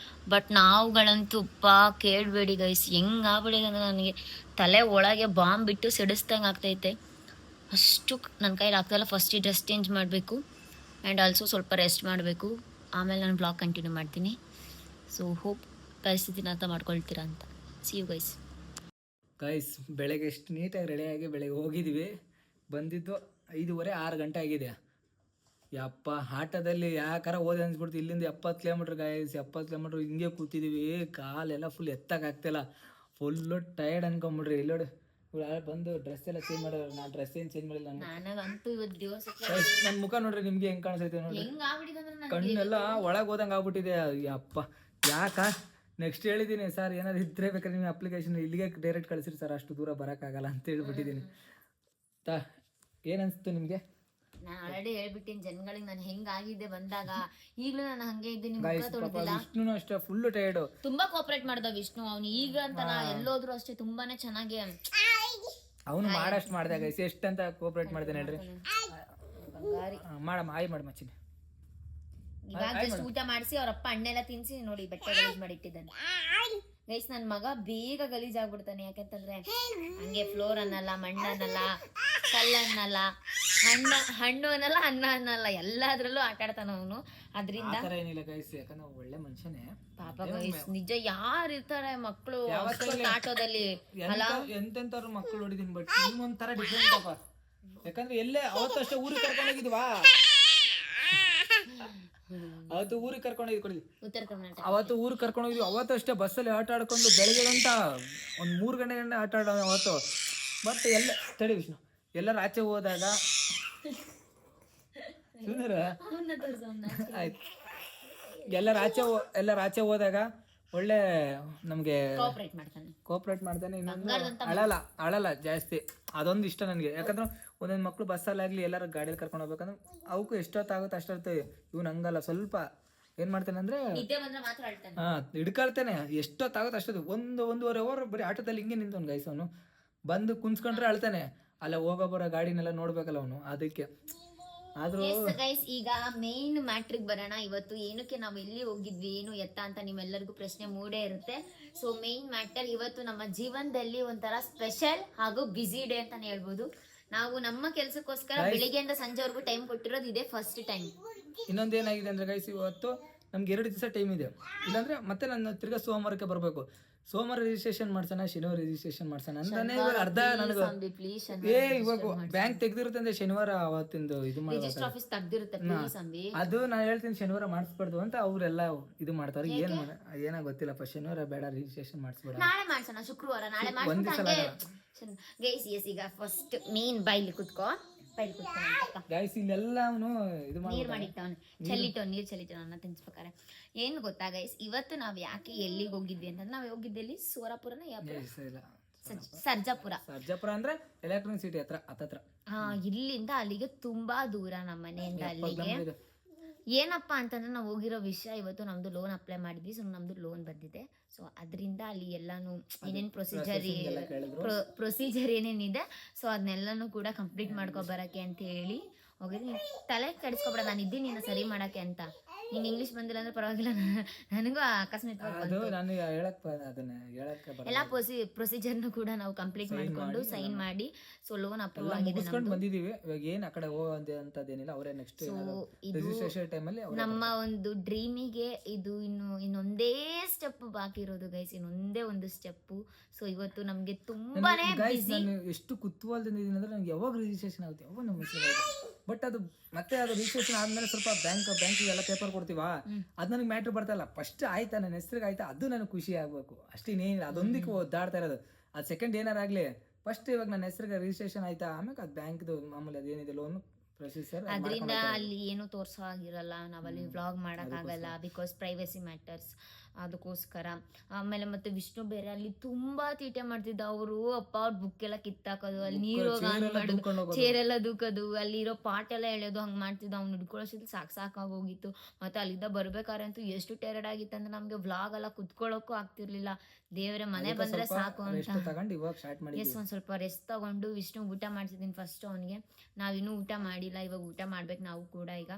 ಬಟ್ ನಾವುಗಳಂತೂ ಕೇಳಬೇಡಿ ಗೈಸ್, ಹೆಂಗಾಗ್ಬಿಡಿದೆ ಅಂದರೆ ನನಗೆ ತಲೆ ಒಳಗೆ ಬಾಂಬ್ ಬಿಟ್ಟು ಸಿಡಿಸ್ದಂಗೆ ಆಗ್ತೈತೆ. ಅಷ್ಟು ನನ್ನ ಕೈಲಿ ಆಗ್ತಾಯಿಲ್ಲ. ಫಸ್ಟ್ ಈ ಡ್ರೆಸ್ ಚೇಂಜ್ ಮಾಡಬೇಕು ಆ್ಯಂಡ್ ಆಲ್ಸೋ ಸ್ವಲ್ಪ ರೆಸ್ಟ್ ಮಾಡಬೇಕು. ಆಮೇಲೆ ನಾನು ಬ್ಲಾಗ್ ಕಂಟಿನ್ಯೂ ಮಾಡ್ತೀನಿ. ಸೊ ಹೋಪ್ ಪರಿಸ್ಥಿತಿನ ಅರ್ಥ ಮಾಡ್ಕೊಳ್ತೀರಾ ಅಂತ. ಸಿ ಯು ಗೈಸ್ ಬೆಳಗ್ಗೆ ಎಷ್ಟು ನೀಟಾಗಿ ರೆಡಿಯಾಗಿ ಬೆಳಗ್ಗೆ ಹೋಗಿದ್ವಿ. ಬಂದಿದ್ದು 5:30-6 ಗಂಟೆ ಆಗಿದೆ. ಯಪ್ಪ ಆಟೋದಲ್ಲಿ ಯಾಕಾರ ಹೋದೆ ಅನ್ಸ್ಬಿಡ್ತು. ಇಲ್ಲಿಂದ 70 ಕಿಲೋಮೀಟ್ರ್ ಗೈಸ್, 70 ಕಿಲೋಮೀಟ್ರ್ ಹಿಂಗೆ ಕೂತಿದ್ದೀವಿ. ಕಾಲೆಲ್ಲ ಫುಲ್ ಎತ್ತಕ್ಕಾಗ್ತಿಲ್ಲ, ಫುಲ್ಲು ಟಯರ್ಡ್ ಅನ್ಕೊಂಬಿಡ್ರಿ. ಇಲ್ಲೋಡಿ ಬಂದು ಡ್ರೆಸ್ ಎಲ್ಲ ಚೇಂಜ್ ಮಾಡೋರು. ನಾನು ಡ್ರೆಸ್ ಏನು ಚೇಂಜ್ ಮಾಡಿಲ್ಲ. ನನಗಂತೂ ಇವತ್ತು ದಿವಸ ನನ್ನ ಮುಖ ನೋಡ್ರಿ ನಿಮ್ಗೆ ಹೆಂಗೆ ಕಾಣಿಸ್ತೈತೆ ನೋಡ್ರಿ. ಕಣ್ಣೆಲ್ಲ ಒಳಗೆ ಹೋದಂಗೆ ಆಗ್ಬಿಟ್ಟಿದೆ. ಯಪ್ಪ ಯಾಕ ನೆಕ್ಸ್ಟ್ ಹೇಳಿದ್ದೀನಿ ಸರ್, ಏನಾದ್ರು ಇದ್ರೆ ಬೇಕಾದ್ರೆ ನಿಮ್ಮ ಅಪ್ಲಿಕೇಶನ್ ಇಲ್ಲಿಗೆ ಡೈರೆಕ್ಟ್ ಕಳಿಸಿರಿ ಸರ್, ಅಷ್ಟು ದೂರ ಬರೋಕ್ಕಾಗಲ್ಲ ಅಂತ ಹೇಳ್ಬಿಟ್ಟಿದ್ದೀನಿ. ಏನನ್ಸ್ತು ನಿಮಗೆ? ನಾನು ಆಲ್ರೆಡಿ ಹೇಳ್ಬಿಟ್ಟಿನಿ ಜನಗಳಿಗೆ ನಾನು ಹೆಂಗಾಗಿದ್ದೆ ಬಂದಾಗ. ಈಗಲೂ ನಾನು ಹಂಗೆ ಇದ್ದೀನಿ, ಮುಖ ತೊಳೆದಿಲ್ಲ. ವಿಷ್ಣುನು ಅಷ್ಟೇ ಫುಲ್ ಟೈರ್ಡ್. ತುಂಬಾ ಕೋಆಪರೇಟ್ ಮಾಡ್ದ ವಿಷ್ಣು. ಅವನು ಈಗ ಅಂತ ಎಲ್ಲೋದ್ರು ಅಷ್ಟೇ ತುಂಬಾನೇ ಚೆನ್ನಾಗಿ ಅವನು ಮಾಡಷ್ಟು ಮಾಡ್ದಾಗ ಎಷ್ಟಂತ ಕೋಆಪರೇಟ್ ಮಾಡ್ತಾನೆ ಹೇಳ್ರಿ. ಮಾಡಮ್ಮ ಆಯ್ ಮಾಡಮ್ಮ ಚಿನ್ನಿ. ಇವಾಗ ಜಸ್ಟ್ ಊಟ ಮಾಡಿಸಿ ಅವ್ರಪ್ಪ ಹಣ್ಣೆಲ್ಲ ತಿನ್ಸಿ ನೋಡಿ ಬಟ್ಟೆ ಗಲೀಜ್ ಮಾಡಿಟ್ಟಿದ್ದಾನೆ ಗೈಸ್. ನನ್ನ ಮಗ ಬೇಗ ಗಲೀಜ್ ಆಗ್ಬಿಡ್ತಾನೆ. ಯಾಕಂತಂದ್ರೆ ಹಂಗೆ ಫ್ಲೋರ್ ಅನ್ನಲ್ಲ, ಮಣ್ಣು ಅನ್ನಲ್ಲ, ಕಲ್ಲು ಅನ್ನಲ್ಲ, ಹಣ್ಣು ಅನ್ನಲ್ಲ, ಅನ್ನ ಅನ್ನಲ್ಲ, ಎಲ್ಲದ್ರಲ್ಲೂ ಆಟ ಆಡ್ತಾನ ಅವನು. ಅದ್ರಿಂದ ಏನಿಲ್ಲ ಗೈಸ್, ಯಾಕಂದ್ರೆ ಒಳ್ಳೆ ಮನುಷ್ಯನೇ ಪಾಪ ಗೈಸ್. ನಿಜ ಯಾರು ಇರ್ತಾರೆ ಮಕ್ಕಳು ಆಟೋದಲ್ಲಿ ಎಂತೆಂತವ್ರು ಮಕ್ಕಳು ನೋಡಿದೀನಿ. ಬಟ್ ನಿಮ್ಗೊಂಥರ ಡಿಫ್ರೆಂಟ್ ಅಪ್ಪ. ಯಾಕಂದ್ರೆ ಎಲ್ಲೇ ಅವತ್ತು ಅಷ್ಟೇ ಊರಿಗೆ ಕರ್ಕೊಂಡೋಗಿದ್ವಾ, ಅವತ್ತು ಊರಿಗೆ ಕರ್ಕೊಂಡೋಗಿ ಕೊಡಿ. ಉತ್ತರ ಕರ್ನಾಟಕ ಅವತ್ತು ಊರಿಗೆ ಕರ್ಕೊಂಡೋಗಿದ್ವಿ. ಅವತ್ತು ಅಷ್ಟೇ ಬಸ್ಸಲ್ಲಿ ಆಟ ಆಡ್ಕೊಂಡು ಬೆಳಗ್ಗೆ ಗಂಟ ಒಂದು 3 ಗಂಟೆ ಆಟ ಆಡೋಣ ಅವತ್ತು. ಬಟ್ ಎಲ್ಲ ತಡಿ ವಿಷ್ಣು, ಎಲ್ಲರೂ ಆಚೆ ಹೋದಾಗ ಆಯ್ತು, ಎಲ್ಲರೂ ಆಚೆ ಹೋದಾಗ ಒಳ್ಳೆ ನಮಗೆ ಕೋಆಪರೇಟ್ ಮಾಡ್ತಾನೆ. ಇನ್ನೊಂದು ಅಳಲ್ಲ ಜಾಸ್ತಿ. ಅದೊಂದು ಇಷ್ಟ ನನಗೆ. ಯಾಕಂದ್ರೆ ಒಂದೊಂದು ಮಕ್ಕಳು ಬಸ್ಸಲ್ಲಾಗಲಿ ಎಲ್ಲರೂ ಗಾಡಿಯಲ್ಲಿ ಕರ್ಕೊಂಡು ಹೋಗ್ಬೇಕಂದ್ರೆ ಅವಕ್ಕೂ ಎಷ್ಟೊತ್ತಾಗುತ್ತೆ ಅಷ್ಟೊತ್ತು. ಇವ್ನು ಹಂಗಲ್ಲ, ಸ್ವಲ್ಪ ಏನು ಮಾಡ್ತಾನೆ ಅಂದರೆ ಹಿಡ್ಕೊಳ್ತಾನೆ. ಎಷ್ಟೊತ್ತಾಗುತ್ತೆ ಅಷ್ಟೊತ್ತು. 1-1.5 ಅವರ್ ಬರೀ ಆಟೋದಲ್ಲಿ ಹಿಂಗೆ ನಿಂತವನು ಗೈಸ್. ಅವನು ಬಂದು ಕುಂತ್ಕೊಂಡ್ರೆ ಅಳ್ತಾನೆ. ಅಲ್ಲ ಹೋಗೋ ಬರೋ ಗಾಡಿನೆಲ್ಲ ನೋಡ್ಬೇಕಲ್ಲ ಅವನು, ಅದಕ್ಕೆ. ಆದ್ರೂ ಗೈಸ್ ಈಗ ಮೇನ್ ಮ್ಯಾಟ್ರಿಗೆ ಬರೋಣ. ಇವತ್ತು ಏನಕ್ಕೆ ನಾವು ಎಲ್ಲಿ ಹೋಗಿದ್ವಿ, ಏನು ಎತ್ತ ಅಂತ ನಿಮ್ಮೆಲ್ಲರಿಗೂ ಪ್ರಶ್ನೆ ಮೂಡೇ ಇರುತ್ತೆ. ಸೊ ಮೇನ್ ಮ್ಯಾಟರ್, ಇವತ್ತು ನಮ್ಮ ಜೀವನದಲ್ಲಿ ಒಂಥರ ಸ್ಪೆಷಲ್ ಹಾಗೂ ಬ್ಯುಸಿ ಡೇ ಅಂತಾನೆ ಹೇಳ್ಬೋದು. ನಾವು ನಮ್ಮ ಕೆಲಸಕ್ಕೋಸ್ಕರ ಬೆಳಿಗ್ಗೆಯಿಂದ ಸಂಜೆವರೆಗೂ ಟೈಮ್ ಕೊಟ್ಟಿರೋದು ಇದೇ ಫಸ್ಟ್ ಟೈಮ್. ಇನ್ನೊಂದೇನಾಗಿದೆ ಅಂದ್ರೆ ಗೈಸ್, ಇವತ್ತು ನಮ್ಗೆ 2 ದಿವಸ ಟೈಮ್ ಇದೆ. ಇಲ್ಲಾಂದ್ರೆ ಮತ್ತೆ ನಾನು ತಿರ್ಗಾ ಸೋಮವಾರಕ್ಕೆ ಬರಬೇಕು. ಸೋಮವಾರ ರಿಜಿಸ್ಟ್ರೇಷನ್ ಮಾಡ್ಸೋಣ, ಶನಿವಾರ ರಿಜಿಸ್ಟ್ರೇಷನ್ ಮಾಡ್ಸೋಣ ಅಂತಾನೆ ಇವಾಗ ಅರ್ಧ ನನಗೆ ಇವಾಗ ಬ್ಯಾಂಕ್ ತೆಗ್ದಿರುತ್ತೆ ಅಂದ್ರೆ ಶನಿವಾರ ಅವತ್ತಿಂದು ಇದು ಮಾಡ್ತಾರೆ. ಅದು ನಾನು ಹೇಳ್ತೀನಿ ಶನಿವಾರ ಮಾಡಿಸ್ಬಾರ್ದು ಅಂತ ಅವರೆಲ್ಲ ಇದು ಮಾಡ್ತಾರೆ. ಏನೋ ಗೊತ್ತಿಲ್ಲಪ್ಪ. ಶನಿವಾರ ಬೇಡ, ರಿಜಿಸ್ಟ್ರೇಷನ್ ಮಾಡಿಸ್ಬೇಡ, ನಾಳೆ ಮಾಡ್ಸೋಣ, ಶುಕ್ರವಾರ ನಾಳೆ ಮಾಡ್ಸೋಣ ಗೈಸ್. ಈಗ ಫಸ್ಟ್ ಮೇನ್ ಬೈಲಿ ಕುತ್ಕೋ ಗೈಸ್. ಇಲ್ಲೆಲ್ಲಾನು ಇದು ನೀರ್ ಮಾಡಿಟ್ಟವನು, ನೀರ್ ಚೆಲ್ಲಿಟ್ಟವನು ಅನ್ನ ತಿನ್ಸ್ಬೇಕಾರೆ. ಏನ್ ಗೊತ್ತಾ ಗೈಸ್, ಇವತ್ತು ನಾವ್ ಯಾಕೆ ಎಲ್ಲಿಗೆ ಹೋಗಿದ್ವಿ ಅಂತಂದ್ರೆ, ನಾವ್ ಹೋಗಿದ್ದಲ್ಲಿ ಸೋರಾಪುರನ ಸರ್ಜಾಪುರ ಅಂದ್ರೆ ಎಲೆಕ್ಟ್ರಾನಿಕ್ ಸಿಟಿ ಹತ್ರ. ಇಲ್ಲಿಂದ ಅಲ್ಲಿಗೆ ತುಂಬಾ ದೂರ ನಮ್ಮ ಮನೆಯಿಂದ ಅಲ್ಲಿಗೆ. ಏನಪ್ಪಾ ಅಂತಂದ್ರೆ ನಾವು ಹೋಗಿರೋ ವಿಷಯ, ಇವತ್ತು ನಮ್ದು ಲೋನ್ ಅಪ್ಲೈ ಮಾಡಿದ್ವಿ. ಸೊ ನಮ್ದು ಲೋನ್ ಬಂದಿದೆ. ಸೊ ಅದರಿಂದ ಅಲ್ಲಿ ಎಲ್ಲಾನು ಏನೇನು ಪ್ರೊಸೀಜರ್ ಏನೇನಿದೆ, ಸೊ ಅದನ್ನೆಲ್ಲನೂ ಕೂಡ ಕಂಪ್ಲೀಟ್ ಮಾಡ್ಕೊಬರಕ್ಕೆ ಅಂತ ಹೇಳಿ ಹೋಗಿದ್ವಿ. ತಲೆ ಕೆಡಿಸ್ಕೊಬೇಡ, ನಾನು ಇದ್ದೀನಿ ನೀನು ಸರಿ ಮಾಡಕ್ಕೆ ಅಂತ. ನೀನು ಇಂಗ್ಲೀಷ್ ಬಂದಿಲ್ಲ ಅಂದ್ರೆ ಪರವಾಗಿಲ್ಲ, ನನಗೂ ಅಕಸ್ಮಾತ್ ಎಲ್ಲ ಪ್ರೊಸೀಜರ್ನು ಕೂಡ ನಾವು ಕಂಪ್ಲೀಟ್ ಮಾಡ್ಕೊಂಡು ಸೈನ್ ಮಾಡಿ ಸೊ ಲೋನ್ ಅಪ್ರೂವ್ ಆಗಿದೆ. ನಮ್ಮ ಒಂದು ಡ್ರೀಮಿಗೆ ಇದು ಇನ್ನೊಂದೇ ಸ್ಟೆಪ್ ಬಾಕಿ ಇರೋದು ಗೈಸ್, ಇನ್ನೊಂದೇ ಒಂದು ಸ್ಟೆಪ್. ಸೊ ಇವತ್ತು ನಮ್ಗೆ ತುಂಬಾನೇ ಎಷ್ಟು ಕುತೂಹಲದಿಂದ ಇದೀನಿ ಅಂದ್ರೆ ನಂಗೆ ಯಾವಾಗ ರಿಜಿಸ್ಟ್ರೇಷನ್ ಆಗುತ್ತೆ, ಯಾವಾಗ ನಮ್ಮ ಹೆಸರು. ಬಟ್ ಅದು ಮತ್ತೆ ಅದು ರಿಜಿಸ್ಟ್ರೇಷನ್ ಆದ್ಮೇಲೆ ಸ್ವಲ್ಪ ಬ್ಯಾಂಕಿಗೆಲ್ಲ ಪೇಪರ್ ಕೊಡ್ತೀವಾ, ಅದು ನನಗೆ ಮ್ಯಾಟ್ರ್ ಬರ್ತಾಯಿಲ್ಲ. ಫಸ್ಟ್ ಆಯ್ತಾ ನನ್ನ ಹೆಸರಿಗೆ ಆಯ್ತಾ, ಅದು ನನಗೆ ಖುಷಿ ಆಗ್ಬೇಕು ಅಷ್ಟೇನೇನಿಲ್ಲ. ಅದೊಂದಕ್ಕೆ ಒದ್ದಾಡ್ತಾ ಇರೋದು. ಅದು ಸೆಕೆಂಡ್ ಏನಾರಾಗಲಿ, ಫಸ್ಟ್ ಇವಾಗ ನನ್ನ ಹೆಸರಿಗೆ ರಿಜಿಸ್ಟ್ರೇಷನ್ ಆಯ್ತಾ, ಆಮೇಲೆ ಅದು ಬ್ಯಾಂಕ್ದು ಮಾಮೂಲಿ ಅದೇನಿದೆ ಲೋನು ಪ್ರೊಸೆಸರ್ ಅದರಿಂದ ಅಲ್ಲಿ ಏನು ತೋರ್ಸೋ ಆಗಿರಲ್ಲ, ನಾವಲ್ಲಿ ವ್ಲಾಗ್ ಮಾಡೋಕ್ಕಾಗಲ್ಲ ಬಿಕಾಸ್ ಪ್ರೈವಸಿ ಮ್ಯಾಟರ್ಸ್, ಅದಕ್ಕೋಸ್ಕರ. ಆಮೇಲೆ ಮತ್ತೆ ವಿಷ್ಣು ಬೇರೆ ಅಲ್ಲಿ ತುಂಬಾ ತೀಟೆ ಮಾಡ್ತಿದ್ದ ಅವರು. ಅಪ್ಪ ಅವ್ರ ಬುಕ್ ಎಲ್ಲ ಕಿತ್ತಾಕೋದು, ಅಲ್ಲಿ ನೀರು ಮಾಡೋದು, ಚೇರೆಲ್ಲ ದೂಕೋದು, ಅಲ್ಲಿರೋ ಪಾಟ್ ಎಲ್ಲ ಎಳೆಯೋದು, ಹಂಗೆ ಮಾಡ್ತಿದ್ದ. ಅವ್ನು ಹಿಡ್ಕೊಳ್ಳೋಷ್ಟಿದ್ದು ಸಾಕಾಗೋಗಿತ್ತು. ಮತ್ತೆ ಅಲ್ಲಿಂದ ಬರ್ಬೇಕಾದ್ರೆ ಅಂತೂ ಎಷ್ಟು ಟೆರಡ್ ಆಗಿತ್ತು ಅಂದ್ರೆ ನಮ್ಗೆ ವ್ಲಾಗ್ ಎಲ್ಲ ಕುತ್ಕೊಳ್ಳೋಕ್ಕೂ ಆಗ್ತಿರ್ಲಿಲ್ಲ. ದೇವರ ಮನೆ ಬಂದ್ರೆ ಸಾಕು ಅಂತ ಒಂದ್ ಸ್ವಲ್ಪ ರೆಸ್ಟ್ ತಗೊಂಡು ವಿಷ್ಣು ಊಟ ಮಾಡ್ತಿದ್ದೀನಿ ಫಸ್ಟ್. ಅವನಿಗೆ ನಾವಿನ್ನೂ ಊಟ ಮಾಡಿಲ್ಲ, ಇವಾಗ ಊಟ ಮಾಡ್ಬೇಕು ನಾವು ಕೂಡ. ಈಗ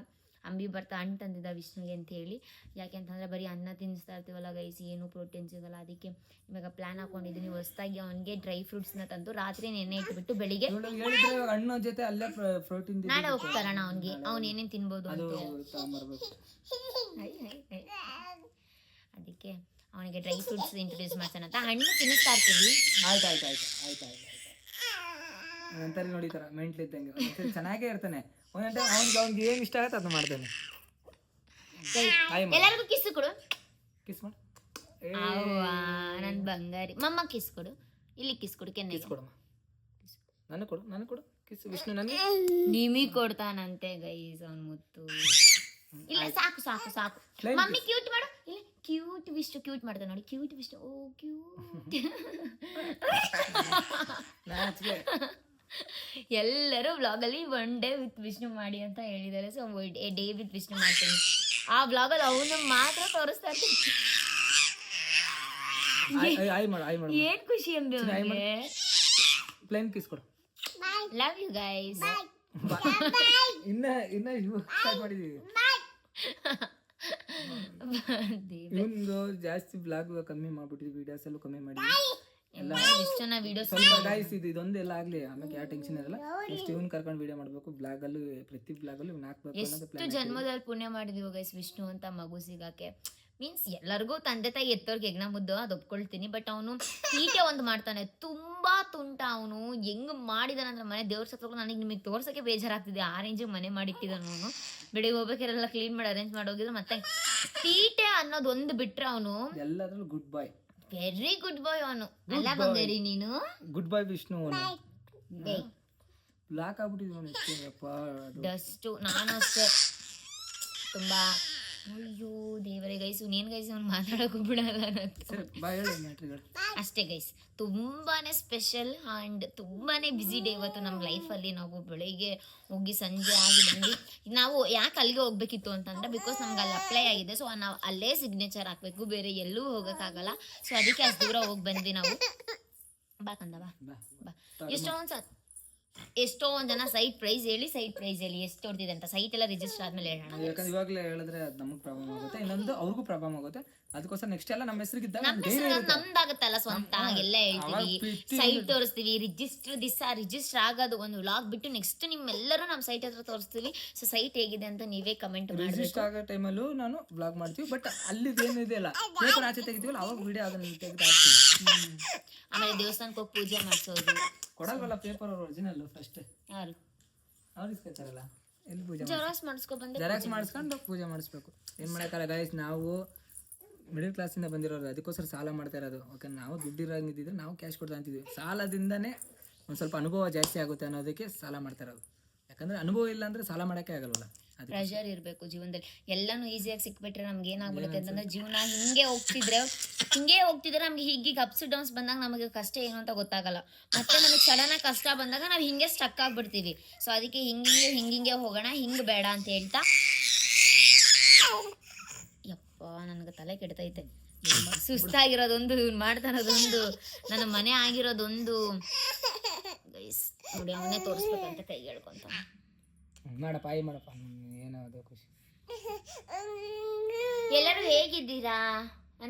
ಅಂಬಿ ಬರ್ತಾ ಹಣ್ಣು ತಂದಿದ್ದ ವಿಷ್ಣುಗೆ ಅಂತ ಹೇಳಿ, ಯಾಕೆಂತಂದ್ರೆ ಬರೀ ಅನ್ನ ತಿನ್ನಿಸ್ತಾ ಇರ್ತೀವಲ್ಲ ಗೈಸ್, ಏನು ಪ್ರೋಟೀನ್ ಸಿಗಲ್ಲ. ಅದಕ್ಕೆ ಇವಾಗ ಪ್ಲಾನ್ ಹಾಕೊಂಡಿದ್ದೀನಿ ಹೊಸದಾಗಿ ಅವನಿಗೆ ಡ್ರೈ ಫ್ರೂಟ್ಸ್ನ ತಂದು ರಾತ್ರಿ ನೆನೆ ಇಟ್ಬಿಟ್ಟು ಬೆಳಿಗ್ಗೆ ಹಣ್ಣು ಜೊತೆ ಅಲ್ಲೇ ಪ್ರೋಟೀನ್ ನಾಳೆ ಹೋಗ್ತಾರಣ ಅವನಿಗೆ, ಅವ್ನು ಏನೇನು ತಿನ್ಬೋದು ಅಂತ. ಅದಕ್ಕೆ ಅವನಿಗೆ ಡ್ರೈ ಫ್ರೂಟ್ಸ್ ಇಂಟ್ರೊಡ್ಯೂಸ್ ಮಾಡ್ತಾನೆ ಅಂತ ಹಣ್ಣು ತಿನ್ನಿಸ್ತಾ ಇರ್ತೀವಿ. ಆಯ್ತು ಒಂಥರ ನೋಡಿ ತರ ಮೆಂಟ್ಲಿ ಇದ್ದಂಗೆ ಚೆನ್ನಾಗೇ ಇರ್ತಾನೆ. ಒಂದೊಂದು ಟೈಮ್ ಅವ್ನಿಗೆ ಏನು ಇಷ್ಟ ಆಗುತ್ತೆ ಅದನ್ನ ಮಾಡ್ತಾನೆ. ಎಲ್ಲರಿಗೂ ಕಿಸ್ ಕೊಡು, ಕಿಸ್ ಮಾಡಿ ನನ್ ಬಂಗಾರಿ ಮಮ್ಮ ಕಿಸ್ ಕೊಡು, ಇಲ್ಲಿ ಕಿಸ್ ಕೊಡು, ಕೆನ್ನೆ ಕೊಡಮ್ಮ, ನನಗೆ ಕೊಡು ಕಿಸ್. ವಿಷ್ಣು ನನಗೆ ನಿಮಿಗ್ ಕೊಡ್ತಾನಂತೆ ಗೈಸ್ ಅವ್ನ ಮುತ್ತು. ಇಲ್ಲ ಸಾಕು ಸಾಕು ಸಾಕು, ಮಮ್ಮಿ ಕ್ಯೂಟ್ ಮಾಡು. ಇಲ್ಲ ಕ್ಯೂಟ್ ವಿಷ್ಣು ಕ್ಯೂಟ್ ಮಾಡ್ತಾನೆ ನೋಡಿ, ಕ್ಯೂಟ್ ವಿಷ್ಣು. ಓ ಕ್ಯೂಟ್. ಎಲ್ಲರೂ ವ್ಲಾಗಲ್ಲಿ ಒನ್ ಡೇ ವಿತ್ ವಿಷ್ಣು ಮಾಡಿ ಅಂತ ಹೇಳಿದ್ದಾರೆ. ಸೊ ಡೇ ವಿತ್ ವಿಷ್ಣು ಮಾಡ್ತೀನಿ. ಆ ವ್ಲಾಗಲ್ಲಿ ಅವನು ಮಾತ್ರ ತೋರಿಸ್ತಾ ಇರ್ತೀನಿ. ಏನ್ ಖುಷಿ ಅಂಬಿ ಅವನಿಗೆ. ಪ್ಲೇನ್ ಕಿಸ್ ಕೊಡು. Love you guys. ಇನ್ನ ಸ್ಟಾರ್ಟ್ ಮಾಡಿದೀವಿ. ಇವನು ಜಾಸ್ತಿ ಬ್ಲಾಗ್ ಕಮ್ಮಿ ಮಾಡ್ಬಿಟ್ಟಿದ್ವಿ, ವಿಡಿಯೋಸ್ ಎಲ್ಲ ಕಮ್ಮಿ ಮಾಡಿ ಎಲ್ಲ ಇಷ್ಟನ ವಿಡಿಯೋ ಸ್ವಲ್ಪ ಗೈಸ್ ಇದೊಂದೆಲ್ಲ ಆಗ್ಲಿ, ಆಮೇಲೆ ಯಾವ ಟೆನ್ಷನ್ ಇರಲ್ಲ. ನೆಕ್ಸ್ಟ್ ಇವನ್ ಕರ್ಕೊಂಡು ವಿಡಿಯೋ ಮಾಡ್ಬೇಕು, ಬ್ಲಾಗ್ ಅಲ್ಲೂ ಪ್ರತಿ ಬ್ಲಾಗ್ ಅಲ್ಲೂ ಹಾಕ್ಬೇಕು ಅನ್ನೋದು ಎಷ್ಟು ಜನ್ಮದಲ್ಲಿ ಪುಣ್ಯ ಮಾಡಿದೀವಿ ಗೈಸ್ ವಿಷ್ಣು ಅಂತ ಮಗು ಸಿಗಾಕೆ. ಮೀನ್ಸ್ ಎಲ್ಲರಿಗೂ ತಂದೆ ತಾಯಿ ಎತ್ತೋರ್ಗೆ ಹೆಗ್ನ ಮುದ್ದು, ಅದು ಒಪ್ಕೊಳ್ತೀನಿ. ಬಟ್ ಅವನು ತೀಟೆ ಒಂದು ಮಾಡ್ತಾನೆ, ತುಂಬಾ ತುಂಟ ಅವನು. ಹೆಂಗ್ ಮಾಡಿದಾನಂದ್ರೆ ಮನೆ ದೇವ್ರ ಸತ್ವಗಳು ನನಗೆ ನಿಮಗೆ ತೋರ್ಸಕ್ಕೆ ಬೇಜಾರಾಗ್ತಿದೆ. ಆ ರೇಂಜಿಗೆ ಮನೆ ಮಾಡಿಟ್ಟಿದ್ದಾನು ಅವನು. ಬೆಳಿಗ್ಗೆ ಹೋಗ್ಬೇಕಾರೆಲ್ಲ ಕ್ಲೀನ್ ಮಾಡಿ ಅರೇಂಜ್ ಮಾಡಿ ಹೋಗಿದ್ರು. ಮತ್ತೆ ತೀಟೆ ಅನ್ನೋದು ಒಂದು ಬಿಟ್ರೆ ಅವನು ಎಲ್ಲದ್ರಲ್ಲೂ good boy, very good boy ಅವನು. ಅಲ್ಲ ಬಂದೇರಿ ನೀನು ಗುಡ್ ಬಾಯ್ ವಿಷ್ಣು. ಬ್ಲಾಕ್ ಆಗ್ಬಿಟ್ಟಿದ್ವಿ ಡಸ್ಟು. ನಾನು ಅಷ್ಟೇ ತುಂಬಾ ಅಯ್ಯೋ ದೇವರೇ ಗೈಸ್, ನೀನ್ ಗೈಸ್ ಅವ್ನು ಮಾತಾಡೋಕೆ ಬಿಡಲ್ಲ ಅಷ್ಟೇ ಗೈಸ್. ತುಂಬಾನೇ ಸ್ಪೆಷಲ್ ಆ್ಯಂಡ್ ತುಂಬಾನೇ ಬ್ಯುಸಿ ಡೇ ಇವತ್ತು ನಮ್ಮ ಲೈಫಲ್ಲಿ. ನಾವು ಬೆಳಿಗ್ಗೆ ಹೋಗಿ ಸಂಜೆ ಆಗಿ ಬಂದು ನಾವು ಯಾಕೆ ಅಲ್ಲಿಗೆ ಹೋಗ್ಬೇಕಿತ್ತು ಅಂತಂದ್ರೆ ಬಿಕಾಸ್ ನಮ್ಗೆ ಅಲ್ಲಿ ಅಪ್ಲೈ ಆಗಿದೆ. ಸೊ ನಾವು ಅಲ್ಲೇ ಸಿಗ್ನೇಚರ್ ಹಾಕ್ಬೇಕು, ಬೇರೆ ಎಲ್ಲೂ ಹೋಗೋಕ್ಕಾಗಲ್ಲ. ಸೊ ಅದಕ್ಕೆ ಅಷ್ಟು ದೂರ ಹೋಗಿ ಬಂದ್ವಿ ನಾವು. ಬಾ ಕಂದ ಬಾ ಬಾ. ಎಷ್ಟೊಂದು ಜನ ಸೈಟ್ ಪ್ರೈಸ್ ಹೇಳಿ ಎಷ್ಟು ಹೊಡ್ತಿದೆ ಅಂತ. ಸೈಟ್ ಎಲ್ಲ ರಿಜಿಸ್ಟರ್ ಆದ್ಮೇಲೆ ಹೇಳೋಣ. ಯಾಕಂದ್ರೆ ಇವಾಗಲೇ ಹೇಳಿದ್ರೆ ಅದು ನಮಗೆ ಪ್ರಾಬ್ಲಮ್ ಆಗುತ್ತೆ, ಇನ್ನೊಂದು ಅವ್ರಿಗೂ ಪ್ರಾಬ್ಲಮ್ ಆಗುತ್ತೆ. ಅದಕ್ಕೋಸ್ಕರ ನೆಕ್ಸ್ಟ್ ಎಲ್ಲ ನಮ್ಮ ಹೆಸರಿಗಿದ್ದಾಗ ನಮ್ದಾಗತ್ತಲ್ಲ ಸ್ವಂತ ಎಲ್ಲ ಹೇಳ್ತೀವಿ, ಸೈಟ್ ತೋರಿಸ್ತೀವಿ. ರಿಜಿಸ್ಟರ್ ಆಗೋದು ಒಂದು ವ್ಲಾಗ್ ಬಿಟ್ಟು ನೆಕ್ಸ್ಟ್ ನಿಮ್ಮೆಲ್ಲರೂ ನಮ್ಮ ಸೈಟ್ ಹತ್ರ ತೋರಿಸ್ತೀವಿ. ಸೊ ಸೈಟ್ ಹೇಗಿದೆ ಅಂತ ನೀವೇ ಕಮೆಂಟ್ ಮಾಡಿ. ರಿಜಿಸ್ಟರ್ ಆಗೋ ಟೈಮಲ್ಲೂ ನಾನು ವ್ಲಾಗ್ ಮಾಡ್ತೀವಿ. ಬಟ್ ಅಲ್ಲಿ ಏನಿದೆ ಅಲ್ಲ ಪೇಪರ್ ಆಚೆ ತೆಗಿತೀವಲ್ಲ ಅವಾಗ ವಿಡಿಯೋ ಅದನ್ನ ತೆಗೆದು ಹಾಕ್ತೀವಿ. ಆಮೇಲೆ ದೇವಸ್ಥಾನಕ್ಕೆ ಹೋಗಿ ಪೂಜೆ ಮಾಡಿಸೋದು. ಕೊಡಲ್ವಲ್ಲ ಪೇಪರ್ ಒರಿಜಿನಲ್ ಫಸ್ಟ್ ಯಾರು ಅವ್ರು ಇಸ್ಕೊತಾರಲ್ಲ, ಎಲ್ಲಿ ಪೂಜೆ ಜೆರಾಕ್ಸ್ ಮಾಡಿಸ್ಕೊಂಡು ಪೂಜೆ ಮಾಡಿಸ್ಬೇಕು. ಏನು ಮಾಡೋಕ್ಕಲ್ಲ ಗೈಸ್, ನಾವು ಮಿಡಲ್ ಕ್ಲಾಸಿಂದ ಬಂದಿರೋರು, ಅದಕ್ಕೋಸ್ಕರ ಸಾಲ ಮಾಡ್ತಾ ಇರೋದು. ಓಕೆ, ನಾವು ದುಡ್ಡಿರೋಂಗಿದ್ದಿದ್ರೆ ನಾವು ಕ್ಯಾಶ್ ಕೊಡ್ತಾ ಅಂತಿದ್ವಿ. ಸಾಲದಿಂದನೇ ಒಂದು ಸ್ವಲ್ಪ ಅನುಭವ ಜಾಸ್ತಿ ಆಗುತ್ತೆ ಅನ್ನೋದಕ್ಕೆ ಸಾಲ ಮಾಡ್ತಾ ಇರೋದು. ಯಾಕಂದ್ರೆ ಅನುಭವ ಇಲ್ಲ ಅಂದ್ರೆ ಸಾಲ ಮಾಡೋಕ್ಕೆ ಆಗಲ್ವಲ್ಲ. ಪ್ರೆಷರ್ ಇರಬೇಕು ಜೀವನದಲ್ಲಿ. ಎಲ್ಲಾನು ಈಸಿಯಾಗಿ ಸಿಕ್ಬಿಟ್ರೆ ನಮ್ಗೆ ಏನಾಗ್ಬಿಡುತ್ತೆ ಅಂತಂದ್ರೆ ಜೀವನ ಹಿಂಗೆ ಹೋಗ್ತಿದ್ರೆ ನಮ್ಗೆ ಹೀಗೆ ಅಪ್ಸ್ ಡೌನ್ಸ್ ಬಂದಾಗ ನಮಗೆ ಕಷ್ಟ ಏನು ಅಂತ ಗೊತ್ತಾಗಲ್ಲ. ಮತ್ತೆ ನಮಗೆ ಸಡನ್ ಆಗಿ ಕಷ್ಟ ಬಂದಾಗ ನಾವು ಹಿಂಗೆ ಸ್ಟಕ್ ಆಗ್ಬಿಡ್ತೀವಿ. ಸೊ ಅದಕ್ಕೆ ಹಿಂಗೆ ಹೋಗೋಣ, ಹಿಂಗೆ ಬೇಡ ಅಂತ ಹೇಳ್ತಾ. ಯಪ್ಪ ನನಗೆ ತಲೆ ಕೆಡ್ತೈತೆ. ಸುಸ್ತಾಗಿರೋದೊಂದು, ಮಾಡ್ತಾ ಇರೋದೊಂದು, ನನ್ನ ಮನೆ ಆಗಿರೋದೊಂದು. ಗೈಸ್ ನೋಡಿ ಅವನೇ ತೋರಿಸ್ಬೇಕಂತ ಕೈ ಹೇಳ್ಕೊಂತ ಮಾಡಪ್ಪ ಮಾಡಪ್ಪ, ಏನದು ಖುಷಿ. ಎಲ್ಲರೂ ಹೇಗಿದ್ದೀರಾ